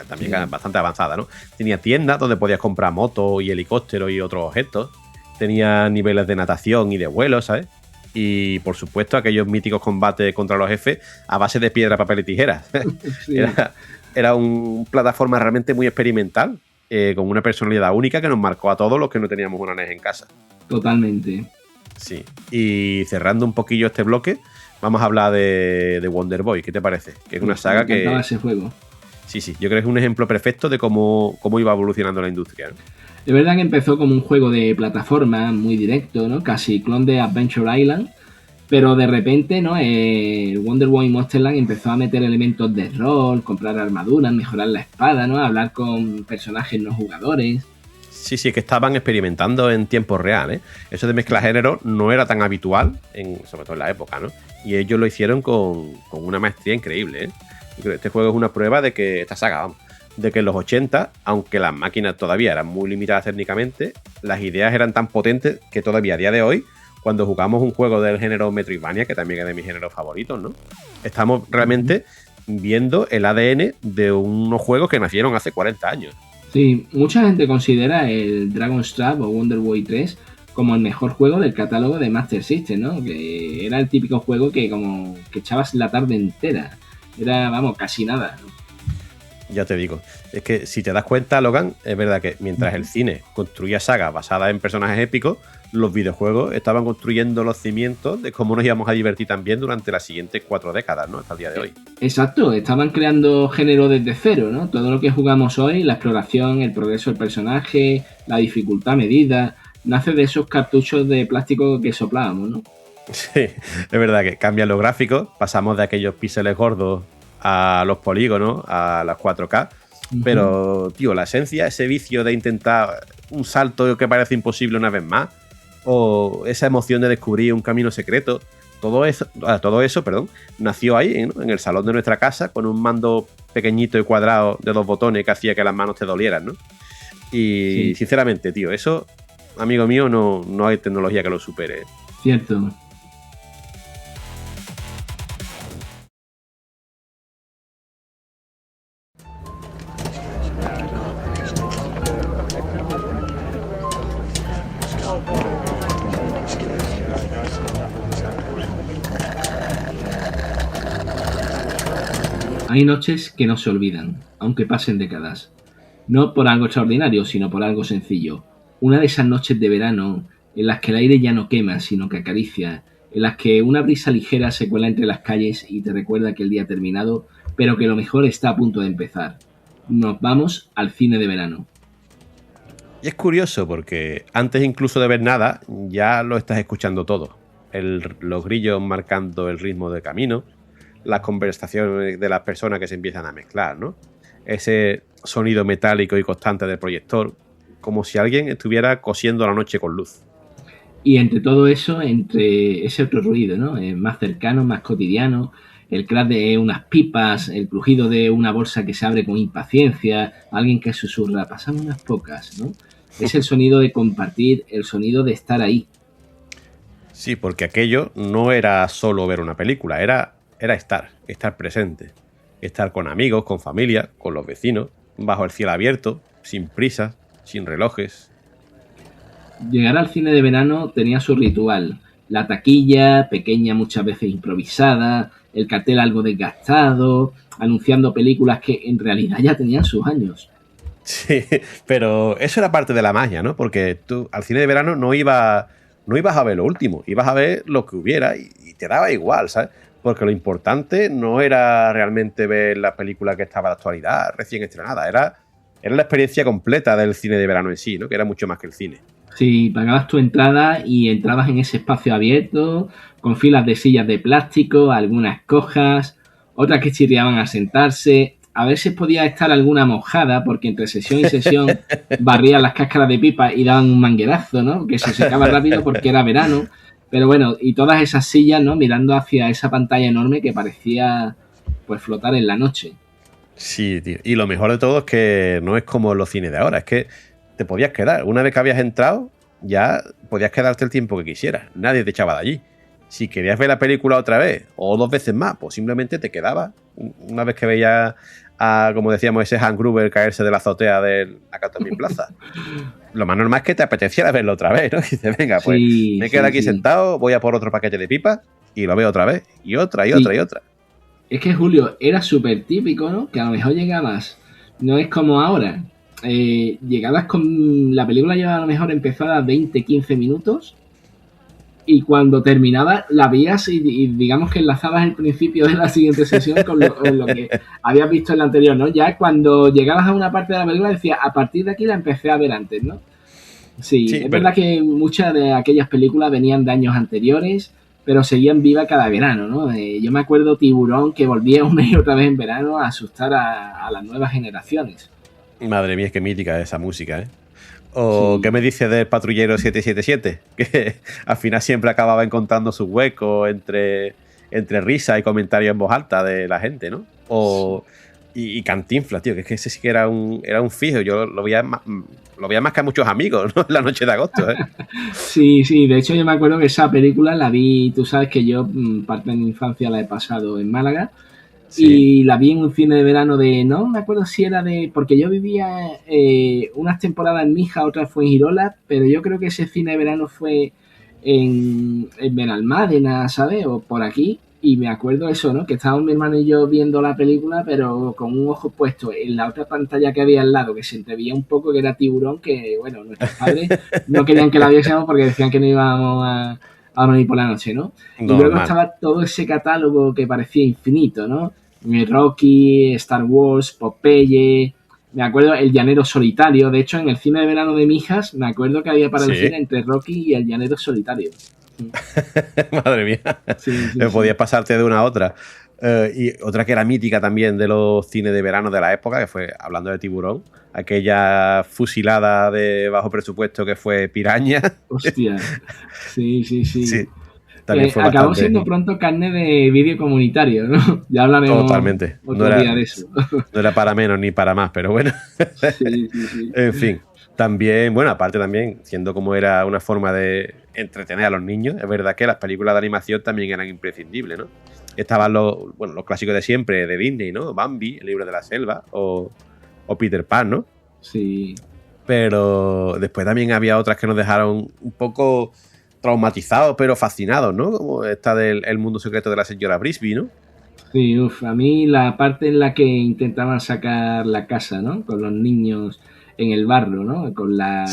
S2: También
S3: Sí.
S2: bastante avanzada, ¿no? Tenía tiendas donde podías comprar motos y helicópteros y otros objetos. Tenía niveles de natación y de vuelo, ¿sabes? Y por supuesto, aquellos míticos combates contra los jefes a base de piedra, papel y tijeras.
S3: Sí,
S2: Era una plataforma realmente muy experimental, con una personalidad única que nos marcó a todos los que no teníamos una NES en casa.
S3: totalmente.
S2: Sí. Y cerrando un poquillo este bloque, vamos a hablar de Wonder Boy. ¿Qué te parece? Que es una saga
S3: Me encantaba
S2: que...
S3: ese juego.
S2: Sí, yo creo que es un ejemplo perfecto de cómo iba evolucionando la industria, ¿no?
S3: Es verdad que empezó como un juego de plataforma muy directo, ¿no? Casi clon de Adventure Island. Pero de repente, ¿no? Wonder Boy Monsterland empezó a meter elementos de rol, comprar armaduras, mejorar la espada, ¿no? Hablar con personajes no jugadores.
S2: Sí, es que estaban experimentando en tiempo real, ¿eh? Eso de mezcla género no era tan habitual, sobre todo en la época, ¿no? Y ellos lo hicieron con una maestría increíble, ¿eh? Yo creo que este juego es una prueba de que, esta saga, vamos, de que en los 80, aunque las máquinas todavía eran muy limitadas técnicamente, las ideas eran tan potentes que todavía a día de hoy, cuando jugamos un juego del género Metroidvania, que también es de mis géneros favoritos, ¿no? Estamos realmente viendo el ADN de unos juegos que nacieron hace 40 años.
S3: Sí, mucha gente considera el Dragon's Trap o Wonder Boy 3 como el mejor juego del catálogo de Master System, ¿no? Que era el típico juego que como que echabas la tarde entera. Era, vamos, casi nada, ¿no?
S2: Ya te digo, es que si te das cuenta, Logan, es verdad que mientras el cine construía sagas basadas en personajes épicos, los videojuegos estaban construyendo los cimientos de cómo nos íbamos a divertir también durante las siguientes 4 décadas, ¿no? Hasta el día de hoy.
S3: Exacto, estaban creando género desde cero, ¿no? Todo lo que jugamos hoy, la exploración, el progreso del personaje, la dificultad medida, nace de esos cartuchos de plástico que soplábamos, ¿no?
S2: Sí, es verdad que cambian los gráficos, pasamos de aquellos píxeles gordos a los polígonos, a las 4K, pero, tío, la esencia, ese vicio de intentar un salto que parece imposible una vez más, o esa emoción de descubrir un camino secreto, todo eso, nació ahí, ¿no? En el salón de nuestra casa, con un mando pequeñito y cuadrado de 2 botones que hacía que las manos te dolieran, ¿no? Y sinceramente, tío, eso, amigo mío, no hay tecnología que lo supere.
S3: Cierto. Hay noches que no se olvidan, aunque pasen décadas. No por algo extraordinario, sino por algo sencillo. Una de esas noches de verano en las que el aire ya no quema, sino que acaricia, en las que una brisa ligera se cuela entre las calles y te recuerda que el día ha terminado, pero que lo mejor está a punto de empezar. Nos vamos al cine de verano.
S2: Y es curioso porque antes incluso de ver nada, ya lo estás escuchando todo. Los grillos marcando el ritmo de camino, las conversaciones de las personas que se empiezan a mezclar, ¿no? Ese sonido metálico y constante del proyector, como si alguien estuviera cosiendo la noche con luz.
S3: Y entre todo eso, entre ese otro ruido, ¿no? Más cercano, más cotidiano, el crash de unas pipas, el crujido de una bolsa que se abre con impaciencia, alguien que susurra, pasan unas pocas, ¿no? Es el sonido de compartir, el sonido de estar ahí.
S2: Sí, porque aquello no era solo ver una película, era estar presente. Estar con amigos, con familia, con los vecinos, bajo el cielo abierto, sin prisas, sin relojes.
S3: Llegar al cine de verano tenía su ritual. La taquilla, pequeña, muchas veces improvisada, el cartel algo desgastado, anunciando películas que en realidad ya tenían sus años.
S2: Sí, pero eso era parte de la magia, ¿no? Porque tú al cine de verano no ibas a ver lo último, ibas a ver lo que hubiera y te daba igual, ¿sabes? Porque lo importante no era realmente ver la película que estaba de actualidad, recién estrenada, era la experiencia completa del cine de verano en sí, ¿no? Que era mucho más que el cine.
S3: Sí, pagabas tu entrada y entrabas en ese espacio abierto, con filas de sillas de plástico, algunas cojas, otras que chirriaban al sentarse. A veces podía estar alguna mojada, porque entre sesión y sesión barrían las cáscaras de pipa y daban un manguerazo, ¿no? Que se secaba rápido porque era verano. Pero bueno, y todas esas sillas, ¿no? Mirando hacia esa pantalla enorme que parecía, pues, flotar en la noche.
S2: Sí, tío. Y lo mejor de todo es que no es como los cines de ahora, es que te podías quedar. Una vez que habías entrado, ya podías quedarte el tiempo que quisieras. Nadie te echaba de allí. Si querías ver la película otra vez o 2 veces más, pues simplemente te quedabas. Una vez que veías a, como decíamos, ese Hans Gruber caerse de la azotea de la Catomín Plaza. Lo más normal es que te apeteciera verlo otra vez, ¿no? Y dices, venga, pues
S3: Sí,
S2: me quedo aquí sentado, voy a por otro paquete de pipas y lo veo otra vez. Y otra, y otra, y otra.
S3: Es que, Julio, era súper típico, ¿no? Que a lo mejor llegabas, no es como ahora, llegabas con... La película llevaba a lo mejor empezada 20, 15 minutos y cuando terminaba la veías y digamos que enlazabas el principio de la siguiente sesión con lo que habías visto en la anterior, ¿no? Ya cuando llegabas a una parte de la película decías, a partir de aquí la empecé a ver antes, ¿no? Sí, es verdad que muchas de aquellas películas venían de años anteriores, pero seguían viva cada verano, ¿no? Yo me acuerdo Tiburón, que volvía una y otra vez en verano a asustar a las nuevas generaciones.
S2: Madre mía, es que mítica esa música, ¿eh? O
S3: Sí.
S2: ¿qué me dices del Patrullero 777? Que al final siempre acababa encontrando su hueco entre risa y comentarios en voz alta de la gente, ¿no? O, y Cantinflas, tío, que es que ese sí que era un fijo. Yo lo veía más que a muchos amigos, ¿no? En la noche de agosto, ¿eh?
S3: Sí, sí, de hecho yo me acuerdo que esa película la vi, tú sabes que yo parte de mi infancia la he pasado en Málaga.
S2: Sí.
S3: Y la vi en un cine de verano no me acuerdo si era porque yo vivía unas temporadas en Mija, otras fue en Girola, pero yo creo que ese cine de verano fue en Benalmádena, ¿sabes? O por aquí, y me acuerdo eso, ¿no? Que estábamos mi hermano y yo viendo la película, pero con un ojo puesto en la otra pantalla que había al lado, que se entreveía un poco, que era Tiburón, que, bueno, nuestros padres no querían que la viésemos porque decían que no íbamos a dormir por la noche, ¿no? Y luego estaba todo ese catálogo que parecía infinito, ¿no? Rocky, Star Wars, Popeye, me acuerdo El Llanero Solitario. De hecho, en el cine de verano de Mijas, me acuerdo que había para elegir entre Rocky y El Llanero Solitario.
S2: Madre mía.
S3: Sí,
S2: podías pasarte de una a otra. Y otra que era mítica también de los cines de verano de la época, que fue, hablando de Tiburón, aquella fusilada de bajo presupuesto que fue Piraña.
S3: Hostia. Sí.
S2: También fue
S3: acabó
S2: bastante...
S3: siendo pronto carne de vídeo comunitario, ¿no? Ya hablaremos
S2: totalmente.
S3: otro día de eso.
S2: No era para menos ni para más, pero bueno.
S3: Sí.
S2: En fin. También, bueno, aparte también, siendo como era una forma de entretener a los niños, es verdad que las películas de animación también eran imprescindibles, ¿no? Estaban los clásicos de siempre de Disney, ¿no? Bambi, El libro de la selva, o Peter Pan, ¿no?
S3: Sí.
S2: Pero después también había otras que nos dejaron un poco traumatizados, pero fascinados, ¿no? Como esta del El mundo secreto de la señora Brisby, ¿no?
S3: Sí, a mí la parte en la que intentaban sacar la casa, ¿no? Con los niños en el barro, ¿no? Con la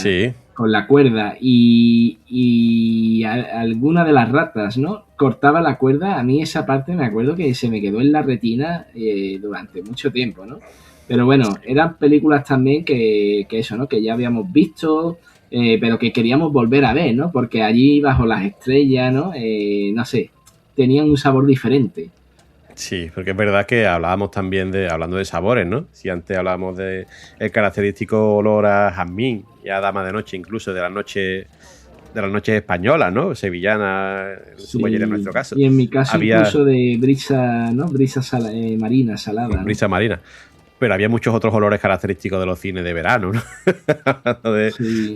S3: cuerda y alguna de las ratas, ¿no? Cortaba la cuerda. A mí esa parte me acuerdo que se me quedó en la retina durante mucho tiempo, ¿no? Pero bueno, eran películas también que eso, ¿no? Que ya habíamos visto, pero que queríamos volver a ver, ¿no? Porque allí bajo las estrellas, ¿no? No sé, tenían un sabor diferente.
S2: Sí, porque es verdad que hablábamos también hablando de sabores, ¿no? Si antes hablábamos de el característico olor a jazmín y a dama de noche, incluso de las noches españolas, ¿no? Sevillanas, en su mayoría en nuestro caso.
S3: Y en mi caso incluso de brisa, ¿no? Brisa marina, salada.
S2: Brisa marina. Pero había muchos otros olores característicos de los cines de verano, ¿no?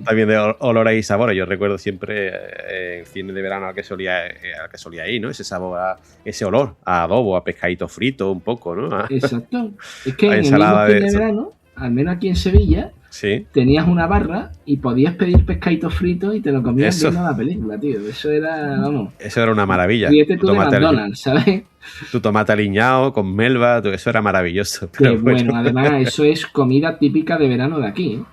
S2: También de olores y sabores. Yo recuerdo siempre el cine de verano al que solía ir, ¿no? Ese sabor, ese olor a adobo, a pescadito frito un poco, ¿no?
S3: Exacto. Es que en el mismo cine de verano, al menos aquí en Sevilla,
S2: Sí.
S3: tenías una barra y podías pedir pescadito frito y te lo comías
S2: Eso.
S3: viendo la película, tío. Eso era, vamos,
S2: Eso era una maravilla.
S3: ríete tú de
S2: Tomate
S3: McDonald's, ¿sabes?
S2: tu tomate aliñado con melva, eso era maravilloso.
S3: Que
S2: Pero
S3: bueno, además eso es comida típica de verano de aquí, ¿eh?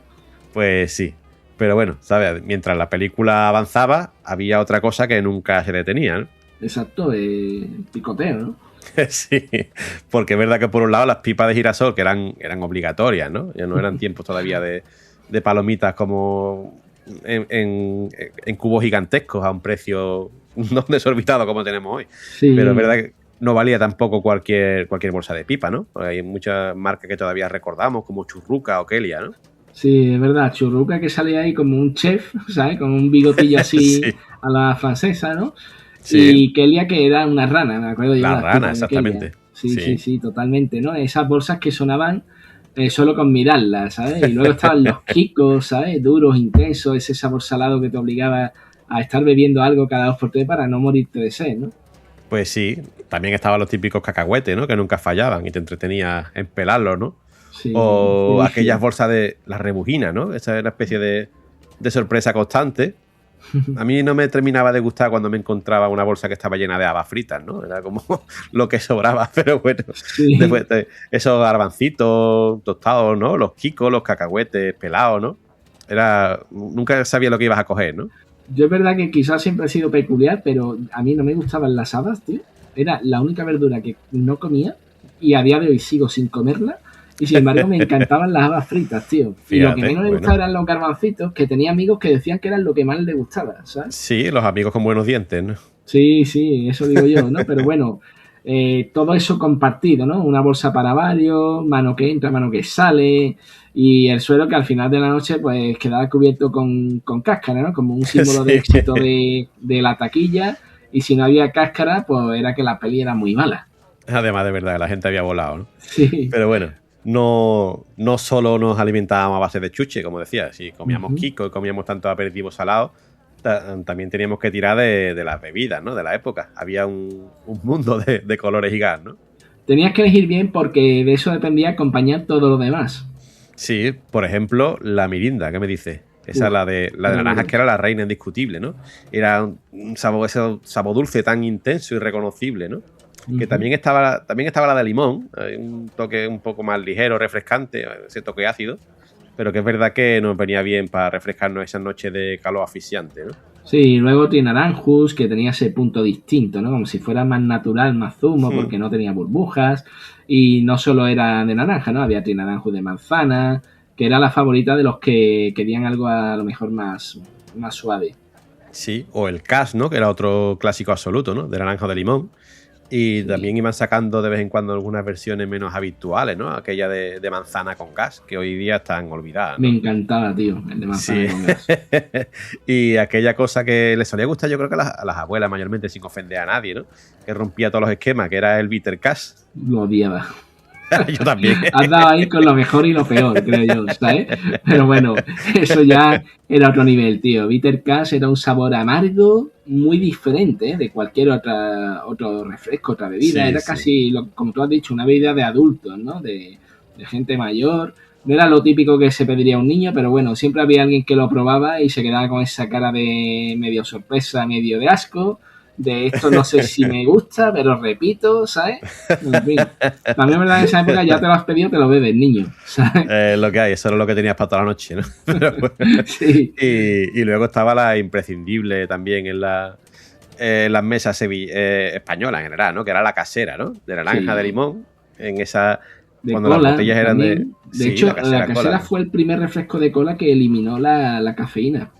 S2: pues sí. Pero bueno, ¿sabes? Mientras la película avanzaba, había otra cosa que nunca se detenía, ¿no?
S3: Exacto, picoteo, ¿no?
S2: Sí, porque es verdad que por un lado las pipas de girasol, que eran obligatorias, ¿no? Ya no eran tiempos todavía de palomitas como en cubos gigantescos a un precio no desorbitado como tenemos hoy.
S3: Sí.
S2: Pero es verdad que no valía tampoco cualquier bolsa de pipa, ¿no? Porque hay muchas marcas que todavía recordamos, como Churruca o Kelia, ¿no?
S3: Sí, es verdad, Churruca que sale ahí como un chef, ¿sabes? Con un bigotillo así
S2: Sí.
S3: a la francesa, ¿no?
S2: Sí.
S3: Y Kelia que era una rana, me acuerdo yo.
S2: La
S3: las
S2: rana,
S3: pipas de
S2: exactamente.
S3: Kelia. Sí,
S2: Sí.
S3: sí, sí, totalmente, ¿no? Esas bolsas que sonaban solo con mirarlas, ¿sabes? Y luego estaban los kikos, ¿sabes? Duros, intensos, ese sabor salado que te obligaba a estar bebiendo algo cada 2x3 para no morirte de sed, ¿no?
S2: Pues sí, también estaban los típicos cacahuetes, ¿no? Que nunca fallaban y te entretenías en pelarlos, ¿no?
S3: Sí,
S2: O
S3: qué
S2: aquellas
S3: vicio.
S2: bolsas de las rebujinas, ¿no? Esa era una especie de sorpresa constante. A mí no me terminaba de gustar cuando me encontraba una bolsa que estaba llena de habas fritas, ¿no? Era como lo que sobraba, pero bueno.
S3: Sí.
S2: Después esos garbancitos tostados, ¿no? Los kikos, los cacahuetes pelados, ¿no? Nunca sabía lo que ibas a coger, ¿no?
S3: Yo es verdad que quizás siempre he sido peculiar, pero a mí no me gustaban las habas, tío. Era la única verdura que no comía y a día de hoy sigo sin comerla. Y sin embargo me encantaban las habas fritas, tío. Y lo que
S2: Fíjate,
S3: menos me
S2: bueno.
S3: gustaba eran los garbancitos, que tenía amigos que decían que eran lo que más les gustaba, ¿sabes?
S2: Sí, los amigos con buenos dientes, ¿no?
S3: Sí, sí, eso digo yo, ¿no? Pero bueno, todo eso compartido, ¿no? Una bolsa para varios, mano que entra, mano que sale, y el suelo que al final de la noche pues quedaba cubierto con cáscara, ¿no? Como un símbolo de
S2: Sí.
S3: éxito de la taquilla, y si no había cáscara, pues era que la peli era muy mala.
S2: Además, de verdad, la gente había volado, ¿no?
S3: Sí,
S2: Pero bueno, no solo nos alimentábamos a base de chuche, como decía, si comíamos kiko y comíamos tanto aperitivo salado, también teníamos que tirar de las bebidas, ¿no? De la época. Había un mundo de colores y gas, ¿no?
S3: tenías que elegir bien porque de eso dependía acompañar todo lo demás.
S2: Sí, por ejemplo, la mirinda, ¿qué me dices? Esa, la de naranjas, que era la reina indiscutible, ¿no? Era un sabor, ese sabor dulce tan intenso y reconocible, ¿no? Que también estaba la de limón, un toque un poco más ligero, refrescante, ese toque ácido, pero que es verdad que nos venía bien para refrescarnos esas noches de calor asfixiante, ¿no?
S3: Sí, luego tiene naranjus, que tenía ese punto distinto, ¿no? Como si fuera más natural, más zumo, porque no tenía burbujas. Y no solo era de naranja, ¿no? Había naranjus de manzana, que era la favorita de los que querían algo a lo mejor más suave.
S2: Sí, o el Cash, ¿no? Que era otro clásico absoluto, ¿no? De naranja o de limón. Y también iban sacando de vez en cuando algunas versiones menos habituales, ¿no? Aquella de manzana con gas, que hoy día están olvidadas, ¿no?
S3: Me encantaba, tío, el de manzana
S2: Sí.
S3: con gas.
S2: Y aquella cosa que les solía gustar, yo creo que a las abuelas mayormente, sin ofender a nadie, ¿no? Que rompía todos los esquemas, que era el bitter cash.
S3: Lo odiaba.
S2: Yo también.
S3: Has dado ahí con lo mejor y lo peor, creo yo, ¿sabes? Pero bueno, eso ya era otro nivel, tío. Bitter Cash era un sabor amargo muy diferente, ¿eh? De cualquier otro refresco, otra bebida.
S2: Sí,
S3: Era
S2: sí.
S3: casi, como tú has dicho, una bebida de adultos, ¿no? De gente mayor. No era lo típico que se pediría a un niño, pero bueno, siempre había alguien que lo probaba y se quedaba con esa cara de medio sorpresa, medio de asco. De esto no sé si me gusta, pero repito, ¿sabes? En fin. También es verdad que en esa época ya te lo has pedido, te lo bebes, niño, ¿sabes?
S2: Lo que hay, eso era lo que tenías para toda la noche, ¿no? Pero bueno.
S3: Sí.
S2: Y luego estaba la imprescindible también en las mesas españolas en general, ¿no? Que era la casera, ¿no? De naranja,
S3: Sí.
S2: de limón, en esa...
S3: De
S2: cuando
S3: cola,
S2: las botellas eran
S3: también. De
S2: sí,
S3: hecho, la casera
S2: cola.
S3: fue el primer refresco de cola que eliminó la cafeína.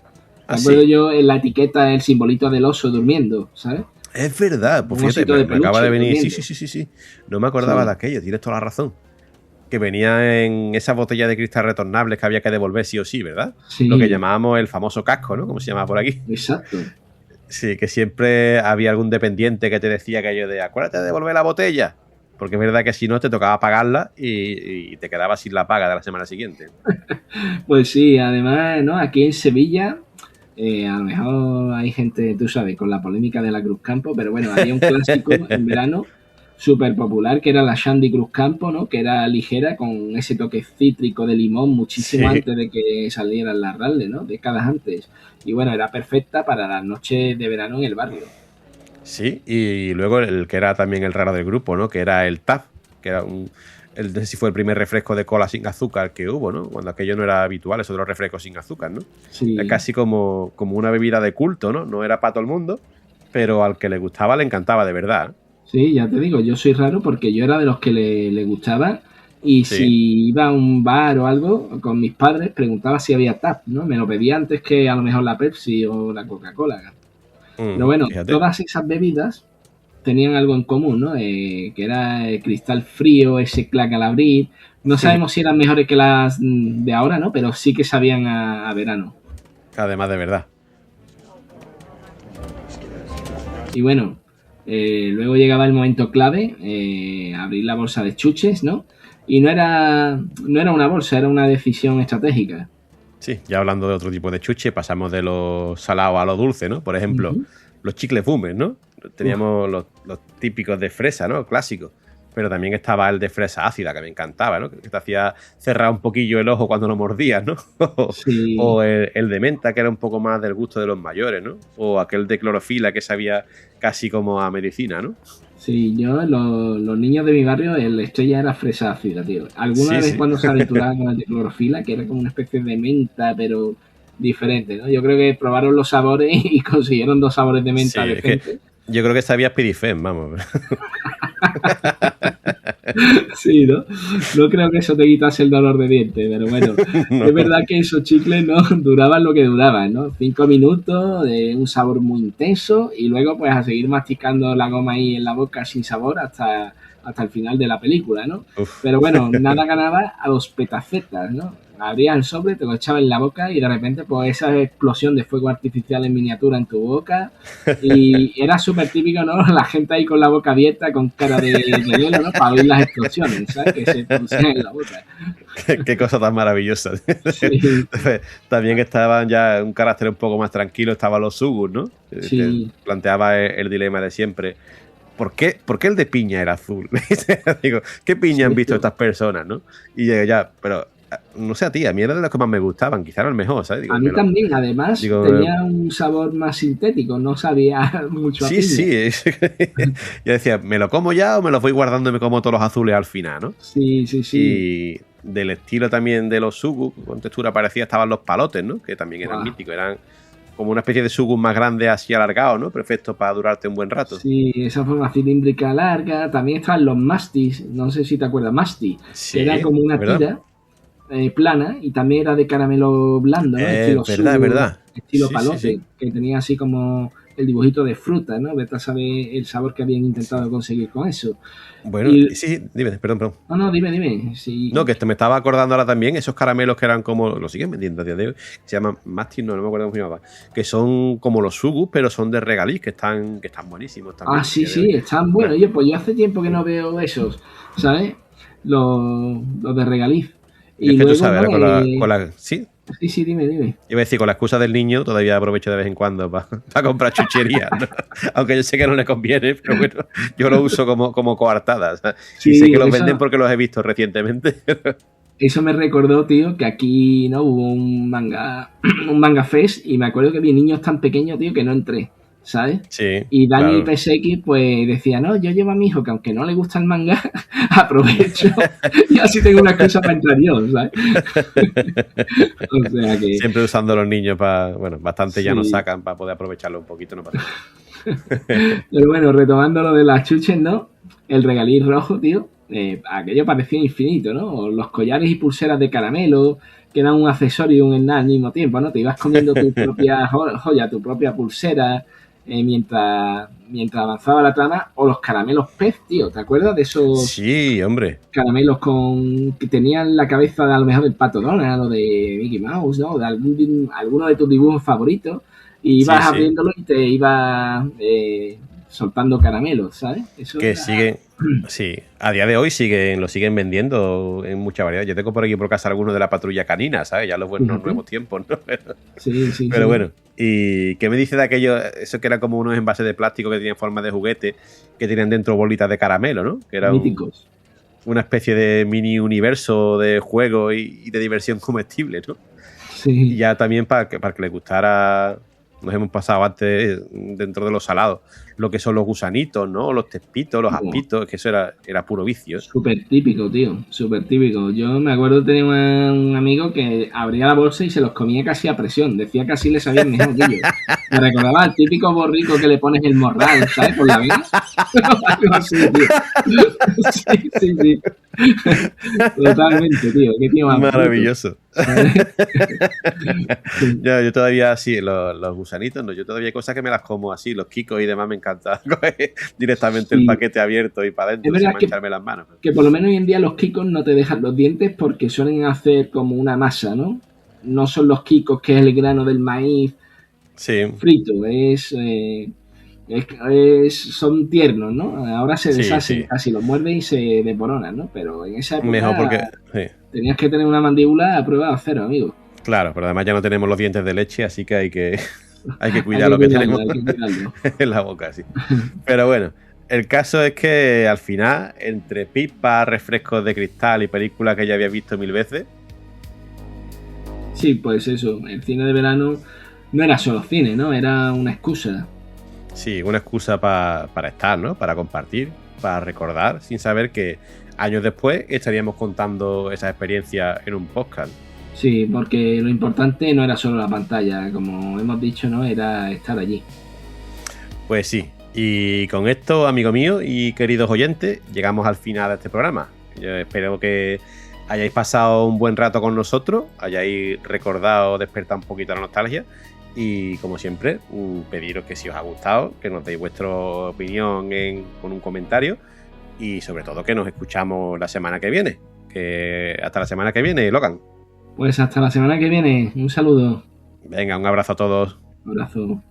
S2: Ah,
S3: Me acuerdo
S2: sí.
S3: yo en la etiqueta el simbolito del oso durmiendo, ¿sabes?
S2: Es verdad, pues
S3: Un
S2: fíjate,
S3: osito de
S2: me acaba de
S3: peluche
S2: venir.
S3: durmiendo.
S2: Sí. No me acordaba
S3: Sí.
S2: de aquello, tienes toda la razón. Que venía en esas botellas de cristal retornables que había que devolver sí o sí, ¿verdad?
S3: Sí.
S2: Lo que llamábamos el famoso casco, ¿no? Como se llamaba por aquí.
S3: Exacto.
S2: Sí, que siempre había algún dependiente que te decía aquello de acuérdate de devolver la botella. Porque es verdad que si no te tocaba pagarla y te quedabas sin la paga de la semana siguiente.
S3: Pues sí, además, ¿no? Aquí en Sevilla, a lo mejor hay gente, tú sabes, con la polémica de la Cruz Campo, pero bueno, había un clásico en verano súper popular, que era la Shandy Cruz Campo, ¿no? Que era ligera, con ese toque cítrico de limón, muchísimo
S2: Sí.
S3: antes de que salieran las Raleigh, ¿no? Décadas antes. Y bueno, era perfecta para las noches de verano en el barrio.
S2: Sí, y luego el que era también el raro del grupo, ¿no? Que era el TAF, que era no sé si fue el primer refresco de cola sin azúcar que hubo, ¿no? Cuando aquello no era habitual, eso de los refrescos sin azúcar, ¿no?
S3: Sí.
S2: Era casi como una bebida de culto, ¿no? No era para todo el mundo, pero al que le gustaba le encantaba de verdad.
S3: Sí, ya te digo, yo soy raro porque yo era de los que le gustaba y
S2: Sí.
S3: si iba a un bar o algo con mis padres preguntaba si había tap, ¿no? Me lo pedía antes que a lo mejor la Pepsi o la Coca-Cola. Pero bueno,
S2: Fíjate.
S3: todas esas bebidas tenían algo en común, ¿no? Que era el cristal frío, ese clac al abrir. No sabemos si eran mejores que las de ahora, ¿no? Pero sí que sabían a verano.
S2: Además de verdad.
S3: Y bueno, luego llegaba el momento clave, abrir la bolsa de chuches, ¿no? Y no era una bolsa, era una decisión estratégica.
S2: Sí, ya hablando de otro tipo de chuche, pasamos de lo salado a lo dulce, ¿no? Por ejemplo, los chicles fumes, ¿no? Teníamos los típicos de fresa, ¿no? Clásicos. Pero también estaba el de fresa ácida, que me encantaba, ¿no? Que te hacía cerrar un poquillo el ojo cuando lo mordías, ¿no?
S3: Sí.
S2: O el de menta, que era un poco más del gusto de los mayores, ¿no? O aquel de clorofila, que sabía casi como a medicina, ¿no?
S3: Sí, yo, los niños de mi barrio, el estrella era fresa ácida, tío. Alguna vez cuando se aventuraban con el de clorofila, que era como una especie de menta, pero diferente, ¿no? Yo creo que probaron los sabores y consiguieron 2 sabores de menta
S2: Sí,
S3: decentes.
S2: Yo creo que sabía Spirifen, vamos.
S3: Sí, ¿no? No creo que eso te quitase el dolor de dientes, pero bueno,
S2: No.
S3: es verdad que esos chicles no duraban lo que duraban, ¿no? 5 minutos de un sabor muy intenso y luego pues a seguir masticando la goma ahí en la boca sin sabor hasta el final de la película, ¿no?
S2: Uf.
S3: Pero bueno, nada ganaba a los petacetas, ¿no? Abrías el sobre, te lo echabas en la boca y de repente pues esa explosión de fuego artificial en miniatura en tu boca y era súper típico, ¿no? La gente ahí con la boca abierta con cara de hielo, ¿no? Para oír las explosiones, ¿sabes? Que se producían en la boca.
S2: Qué cosa tan maravillosa.
S3: Sí.
S2: También estaban ya un carácter un poco más tranquilo, estaban los sugus, ¿no?
S3: Sí.
S2: Que planteaba el dilema de siempre. ¿Por qué el de piña era azul? Digo, ¿qué piña han visto estas personas, no? Y digo, ya, pero no sé a ti, a mí era de los que más me gustaban, quizá era el mejor, ¿sabes? Digo,
S3: A mí también, además,
S2: digo,
S3: tenía un sabor más sintético, no sabía mucho a
S2: Sí,
S3: piña.
S2: sí. Yo decía, ¿me lo como ya o me lo voy guardando y me como todos los azules al final, no?
S3: Sí, sí, sí.
S2: Y del estilo también de los sugus, con textura parecida, estaban los palotes, ¿no? Que también eran míticos, eran como una especie de sugus más grande así alargado, ¿no? Perfecto para durarte un buen rato.
S3: Sí, esa forma cilíndrica larga. También estaban los mastis, no sé si te acuerdas, masti,
S2: Sí,
S3: que era como una
S2: ¿verdad?
S3: tira plana y también era de caramelo blando, ¿no? Estilo
S2: verdad,
S3: sugo,
S2: verdad.
S3: estilo
S2: Sí,
S3: palote,
S2: sí, sí.
S3: que tenía así como el dibujito de fruta, ¿no? Vete a saber el sabor que habían intentado conseguir con eso.
S2: Bueno,
S3: Y-
S2: sí, dime, perdón.
S3: No, dime. Sí.
S2: No, que me estaba acordando ahora también, esos caramelos que eran como, lo siguen vendiendo a día de hoy, se llaman Mastis, no me acuerdo cómo se llamaba, que son como los sugus, pero son de regaliz, que están buenísimos también.
S3: Ah, sí,
S2: a día de hoy.
S3: están buenos. Oye, pues yo hace tiempo que no veo esos, ¿sabes? Los de regaliz. Y
S2: Es que
S3: luego,
S2: tú sabes,
S3: ¿no?
S2: ahora con la, sí,
S3: Sí, dime.
S2: iba a decir, con la excusa del niño, todavía aprovecho de vez en cuando para comprar chucherías, ¿no? Aunque yo sé que no le conviene, pero bueno, yo lo uso como coartada. ¿Sabes?
S3: Sí,
S2: y sé que los
S3: eso-
S2: venden porque los he visto recientemente.
S3: Eso me recordó, tío, que aquí no hubo un manga fest y me acuerdo que vi niños tan pequeños, tío, que no entré, ¿sabes?
S2: Sí.
S3: Y Dani
S2: claro.
S3: PSX pues decía, no, yo llevo a mi hijo que aunque no le gusta el manga, aprovecho y así tengo una excusa para entrar yo, ¿sabes? O sea que...
S2: Siempre usando a los niños para, bueno, bastante ya
S3: Sí.
S2: nos sacan para poder aprovecharlo un poquito, no pasa nada.
S3: Pero bueno, retomando lo de las chuches, ¿no? El regaliz rojo, tío, aquello parecía infinito, ¿no? O los collares y pulseras de caramelo, que eran un accesorio y un snack al mismo tiempo, ¿no? Te ibas comiendo tu propia joya, tu propia pulsera, mientras avanzaba la trama, o los caramelos pez, tío, ¿te acuerdas de esos
S2: Sí, hombre.
S3: caramelos que tenían la cabeza de, a lo mejor del Pato Donald o de Mickey Mouse, ¿no? De alguno de tus dibujos favoritos, y ibas
S2: Sí, sí.
S3: abriéndolo y te iba soltando caramelos, ¿sabes? Eso
S2: Que
S3: era-
S2: siguen, sí, a día de hoy lo siguen vendiendo en mucha variedad. Yo tengo por aquí por casa algunos de la patrulla canina, ¿sabes? Ya los buenos
S3: Fíjate.
S2: nuevos tiempos, ¿no?
S3: Sí, sí,
S2: Pero
S3: sí.
S2: bueno, ¿y qué me dice de aquello? Eso que era como unos envases de plástico que tenían forma de juguete, que tenían dentro bolitas de caramelo, ¿no? Que era
S3: Míticos.
S2: una especie de mini universo de juego y de diversión comestible, ¿no? Y
S3: Sí.
S2: ya también para que les gustara, nos hemos pasado antes dentro de los salados, lo que son los gusanitos, ¿no? Los tespitos, los
S3: Buah.
S2: aspitos, que eso era puro vicio.
S3: Súper típico, tío. Súper típico. Yo me acuerdo de tener un amigo que abría la bolsa y se los comía casi a presión. Decía que así le sabían mejor, tío. Me recordaba al típico borrico que le pones el morral, ¿sabes? Por la vena. Algo así, tío. Sí, sí, sí. Totalmente, tío. Qué tío más
S2: Maravilloso.
S3: bruto.
S2: Yo todavía, sí, los gusanitos, no, yo todavía hay cosas que me las como así, los kikos y demás me encanta coger directamente el
S3: Sí.
S2: paquete abierto y para adentro,
S3: Es verdad
S2: sin
S3: que-
S2: mancharme las manos.
S3: Que por lo menos hoy en día los kikos no te dejan los dientes porque suelen hacer como una masa, ¿no? No son los kikos que es el grano del maíz
S2: Sí,
S3: frito, son tiernos, ¿no? Ahora se
S2: Sí,
S3: deshacen
S2: sí.
S3: casi, los muerdes y se desmoronan, ¿no? Pero en esa época
S2: mejor porque, sí,
S3: tenías que tener una mandíbula a prueba de cero, amigo.
S2: claro, pero además ya no tenemos los dientes de leche, así que hay que
S3: Hay
S2: cuidar lo que
S3: cuidarlo,
S2: tenemos
S3: hay que cuidarlo.
S2: en la boca, sí. Pero bueno, el caso es que al final, entre pipas, refrescos de cristal y películas que ya había visto 1000 veces,
S3: Sí, pues eso, el cine de verano no era solo cine, ¿no? Era una excusa.
S2: sí, una excusa para estar, ¿no? Para compartir, para recordar, sin saber que años después estaríamos contando esa experiencia en un podcast.
S3: Sí, porque lo importante no era solo la pantalla, como hemos dicho, ¿no? Era estar allí.
S2: Pues sí, y con esto, amigo mío y queridos oyentes, llegamos al final de este programa. Yo espero que hayáis pasado un buen rato con nosotros, hayáis recordado, despertado un poquito la nostalgia y, como siempre, pediros que si os ha gustado, que nos deis vuestra opinión con un comentario y, sobre todo, que nos escuchamos la semana que viene. Que hasta la semana que viene, Logan.
S3: Pues hasta la semana que viene. Un saludo.
S2: Venga, un abrazo a todos.
S3: Un abrazo.